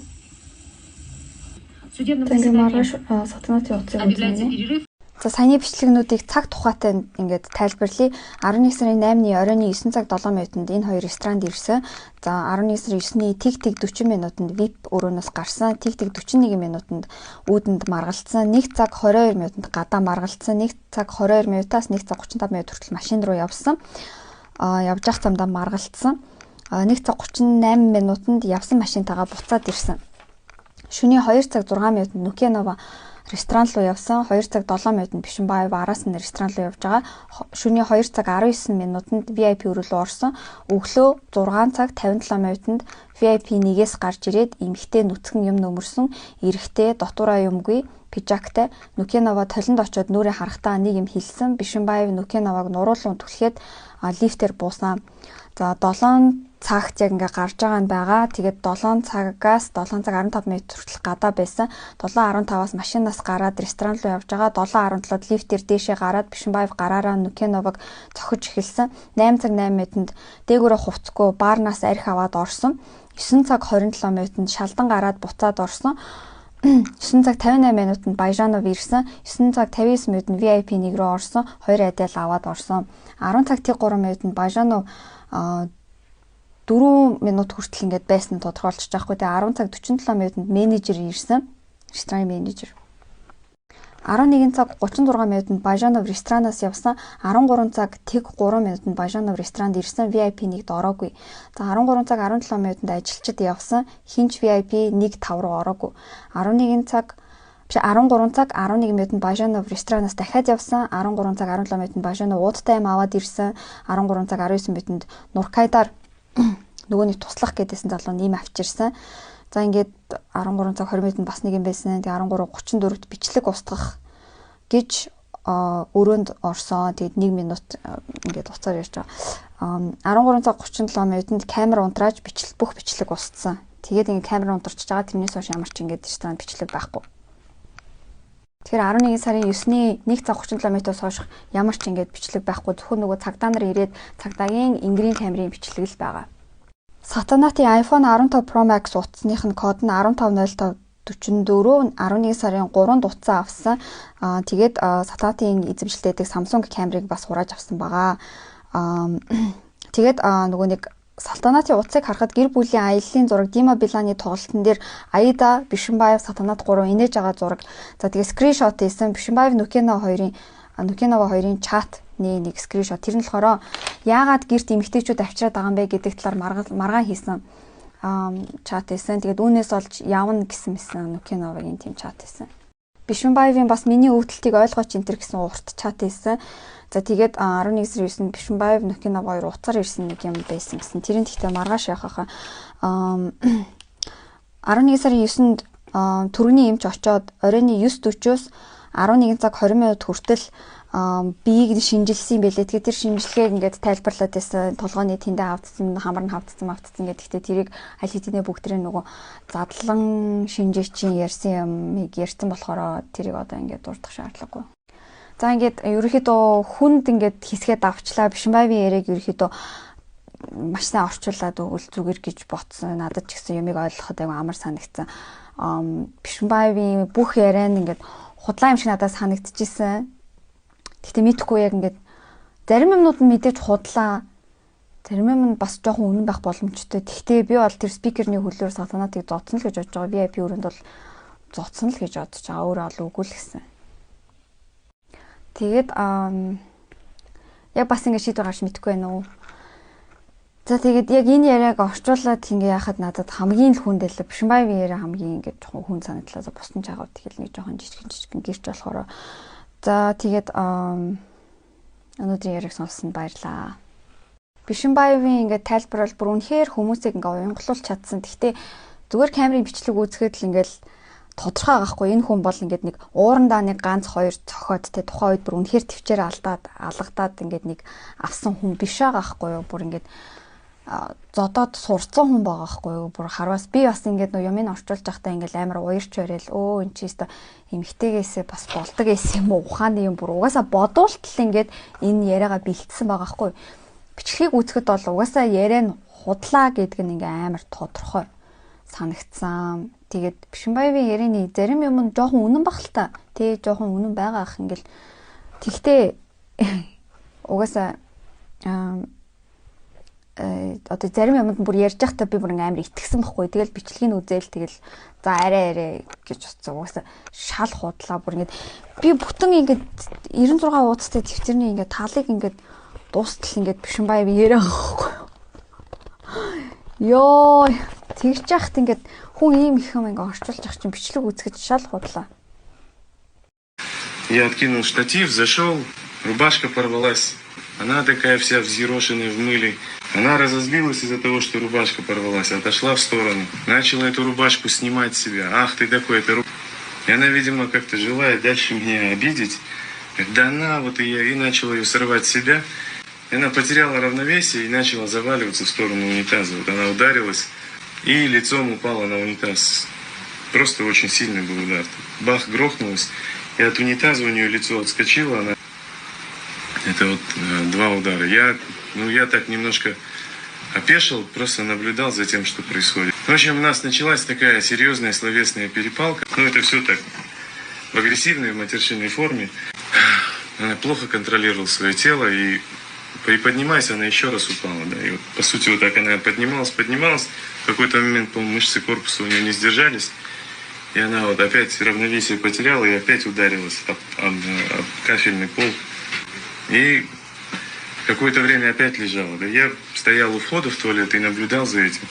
В судебном За ингээд маргааш заседании сатанатын утсыг объявляется үзэнэ. перерыв. За саяны бичлэгнүүдийг цаг тухайтай ингээд тайлбарлая. 11 сарын 8-ны оройн 9 цаг 7 минутанд энэ хоёр ресторанд ирсэн. За 11 сарын 9-ний тэг 40 минутанд VIP өрөөнөөс гарсан. Тэг 41 минутанд үүдэнд маргалцсан. 1 цаг 22 минутанд гадаа маргалцсан. 1 цаг 22 минутаас 1 цаг 35 минут хүртэл машин руу явсан. Явж явах замдаа маргалцсан. 1 цаг 38 минутанд явсан машинтайгаа буцаад ирсэн. Шөнийн 2 цаг 6 минутанд Нукенова ресторан руу явсан. 2 цаг 7 минутанд Бишимбаев араас нь ресторан руу явж байгаа. Шөнийн 2 цаг 19 минутанд VIP өрөөлөө орсон. Өглөө 6 цаг 57 минутанд VIP 1-ээс гарч ирээд эмэгтэй нүцгэн юм нөмөрсөн. Эрэхтэй дотуураа юмгүй пижактай Нукенова толинд очиод нүрээ харахтаа нэг юм хэлсэн. Бишимбаев Нукеноваг нуруулуун түлхээд лифтээр буусан. За 7 цагт яг ингээ гарч байгаа нь байгаа. Тэгээд 7 цагаас 7 цаг 15 минут хүртэл гадаа байсан. 7:15-аас машинаас гараад ресторан руу явж байгаа. 7:17-д лифтээр дээшээ гараад Бишимбаев гараараа Нукеновыг цохиж эхэлсэн. 8 цаг 8 минутанд дээгүүрээ хувцгүй баарнаас арх аваад орсон. 9 цаг 27 минутанд шалдан гараад буцаад орсон. 9 цаг 58 минутанд Байжанов ирсэн. 9 цаг 59 минутанд VIP 1 рүү орсон. 2 адил аваад орсон. 10 цаг 3 минутанд Байжанов 4 минут хүртэл ингээд байсан нь тодорхойлчих жоохгүй. Тэгээ 10 цаг 47 минутанд менежер ирсэн. Рестораны менежер. 11 цаг 36 минутанд Байжанов ресторанаас явсан. 13 цаг 3 минутанд Байжанов ресторанд ирсэн. VIP 1-д ороогүй. За 13 цаг 17 минутанд ажилчид явсан. Хинч VIP 1-5 руу ороогүй. 13 цаг 11 минутанд Байжанов ресторанаас дахиад явсан. 13 цаг 17 минутанд Байжанов уудтай юм аваад ирсэн. 13 цаг 19 минутанд Нуркайдар нөгөөний туслах гэдээсэн залуу нэм авчирсан. За ингээд 13 цаг 20 минутанд бас нэг юм байсан. Тэгээ 13:34-д бичлэг устгах гэж өрөөнд орсон. Тэгээд 1 минут ингээд уцаар ярьж байгаа. 13 цаг 37 минутанд камер унтрааж бүх бичлэг устсан. Тэгээд ингээд камер унтарч байгаа. Тэрнээс хойш ямар ч ингээд ресторан бичлэг байхгүй. Тэгэхээр 11 сарын 9-ний 1 цаг 37 минутаас хойш ямар ч ингээд бичлэг байхгүй. Зөвхөн нөгөө цагдаа нар ирээд цагдаагийн энгэрийн камерын бичлэг л байгаа. Сатанатын iPhone 15 Pro Max утасных нь код нь 150544 11 сарын 3-нд утсаа авсан. Тэгээд Сатанатын эзэмшилтэйдэг Samsung камерыг бас хурааж авсан байгаа. Тэгээд нөгөө нэг Салтанатын утсыг харахад гэр бүлийн аяллаа зураг Дима Биланы тоглолтын дээр Аида, Бишимбаев, Сатанат 3 инээж байгаа зураг. За тэгээ скриншот хийсэн Бишимбаев Нукенова хоёрын чатны нэг скриншот. Тэр нь болохоор яагаад гэрт эмэгтэйчүүд авчираад байгаа юм бэ гэдэг талаар маргаан хийсэн чат хийсэн. Тэгээд үүнээс олж явна гэсэн Нукеновагийн тийм чат хийсэн. Бишимбаевын бас миний өвдөлтийг ойлгооч энэ төр гэсэн урт чат хийсэн. За тэгээд 11 сарын 9-нд Бишимбаев Нукенова хоёр уцаар ирсэн нэг юм байсан гэсэн. Тэрийн тэгтээ маргааш яхахаа 11 сарын 9-нд түргэний эмч очоод оройн 9:40-оос 11 цаг 20 минут хүртэл биеийг шинжилсэн байлээ. Тэгээд тэр шинжилгээг ингээд тайлбарлаад байсан. Толгойн тэндээ хавдсан, хамар нь хавдсан гэдэг. Гэхдээ тэрийг аль хэдийнэ бүгдрээ нөгөө задлан шинжээчийн ярьсан юмыг ярьсан болохоор тэрийг одоо ингээд дурдах шаардлагагүй. За ингээд ерөөхдөө хүнд ингээд хэсгээд авчлаа. Бишимбаевын яриаг ерөөхдөө маш сайн орчуулад өгөл зүгээр гэж ботсон. Надад ч гэсэн юмыг ойлгоход айгүй амар санагдсан. Бишимбаевын бүх яриа нь ингээд худлаа юм шиг надад санагдчихсэн. Гэхдээ мэдхгүй яг ингээд зарим юмнууд нь мэдээж худлаа. Зарим юм нь бас жоохон үнэн байх боломжтой. Гэхдээ би бол тэр спикерний хөлөөр Сатанатыг зодсон л гэж бодож байгаа. VIP өрөөнд бол зодсон л гэж бодож байгаа. Өөрөө ол үгүй л гэсэн. Тэгээд яг бас ингэ шийдвэр гарч мэдэхгүй байна уу. За тэгээд яг энэ яриаг орчуулад ингэ яхад надад хамгийн л хүндэлээ. Бишимбаевын яриа хамгийн ингэ жоохон хүн санагдлаа. Бусдын жагууд тэгэл нэг жоохон жижигэн гэрч болохоор. За тэгээд өнөөдрийн яриаг сонссонд баярлаа. Бишимбаевын ингэ тайлбарвал бүр үнэхээр хүмүүсийг ингэ уянгалуулж чадсан. Гэхдээ зүгээр камерын бичлэг үзэхэд л ингээл тодорхой байхгүй. Энэ хүн бол ингээд нэг уурандаа нэг ганц хоёр цохоод те тухайн үед бүр үнэхээр төвчээр алгадаад ингээд нэг авсан хүн биш байгаа байхгүй юу. Бүр ингээд зодоод сурцсан хүн байгаа байхгүй юу. Бүр харвас би бас ингээд нөө юмыг орчуулж байхдаа ингээд амар уярч барил. Өө эн чи өстө эмхтэйгээсээ бас болдог эс юм уу? Ухааны юм бүр угаасаа бодуултал ингээд энэ яриагаа бэлтсэн байгаа байхгүй юу. Бичлэгийг үзэхэд бол угаасаа яриа нь худлаа гэдэг нь ингээд амар тодорхой санагдсан. Тэгээд Бишимбаевын ярианы зарим юм нь жоохон үнэн баг л та. Тэ жоохон үнэн байгаа ах ингээл. Тэгтээ угаасаа одоо зарим юмд бүр ярьж байхдаа би бүр амар итгэсэн байхгүй. Тэгэл бичлэгийг үзээл тэгэл за арай гэж бодсон. Угаасаа шал худлаа бүр ингээд би бүтэн ингээд 96 уудастай төвчрний ингээд таалыг ингээд дуустал ингээд Бишимбаевын яриа байхгүй. Йоо тэгж яхад ингээд хүн ийм их юм ингээ орчуулж ах чинь бичлэг үзэхэд шал худлаа. Я откинул штатив, зашел, рубашка порвалась. Она такая вся взъерошенная в мыле. Она разозлилась из-за того, что рубашка порвалась, отошла в сторону. Начала эту рубашку снимать с себя. Ах ты такой, это рубашка. И она, видимо, как-то желая дальше меня обидеть, когда она вот и начала ее срывать с себя, и она потеряла равновесие и начала заваливаться в сторону унитаза. Вот она ударилась и лицом упала на унитаз. Просто очень сильный был удар. Бах, грохнулась, и от унитаза у нее лицо отскочило. Она... Это вот 2 удара. Я так немножко опешил, просто наблюдал за тем, что происходит. В общем, у нас началась такая серьезная словесная перепалка. Это все так в агрессивной, в матершинной форме. Она плохо контролировала свое тело, и приподнимаясь, она еще раз упала. Да. И вот, по сути, вот так она поднималась. В какой-то момент, по-моему, мышцы корпуса у нее не сдержались. И она вот опять равновесие потеряла и опять ударилась об кафельный пол. И какое-то время опять лежала. Да. Я стоял у входа в туалет и наблюдал за этим.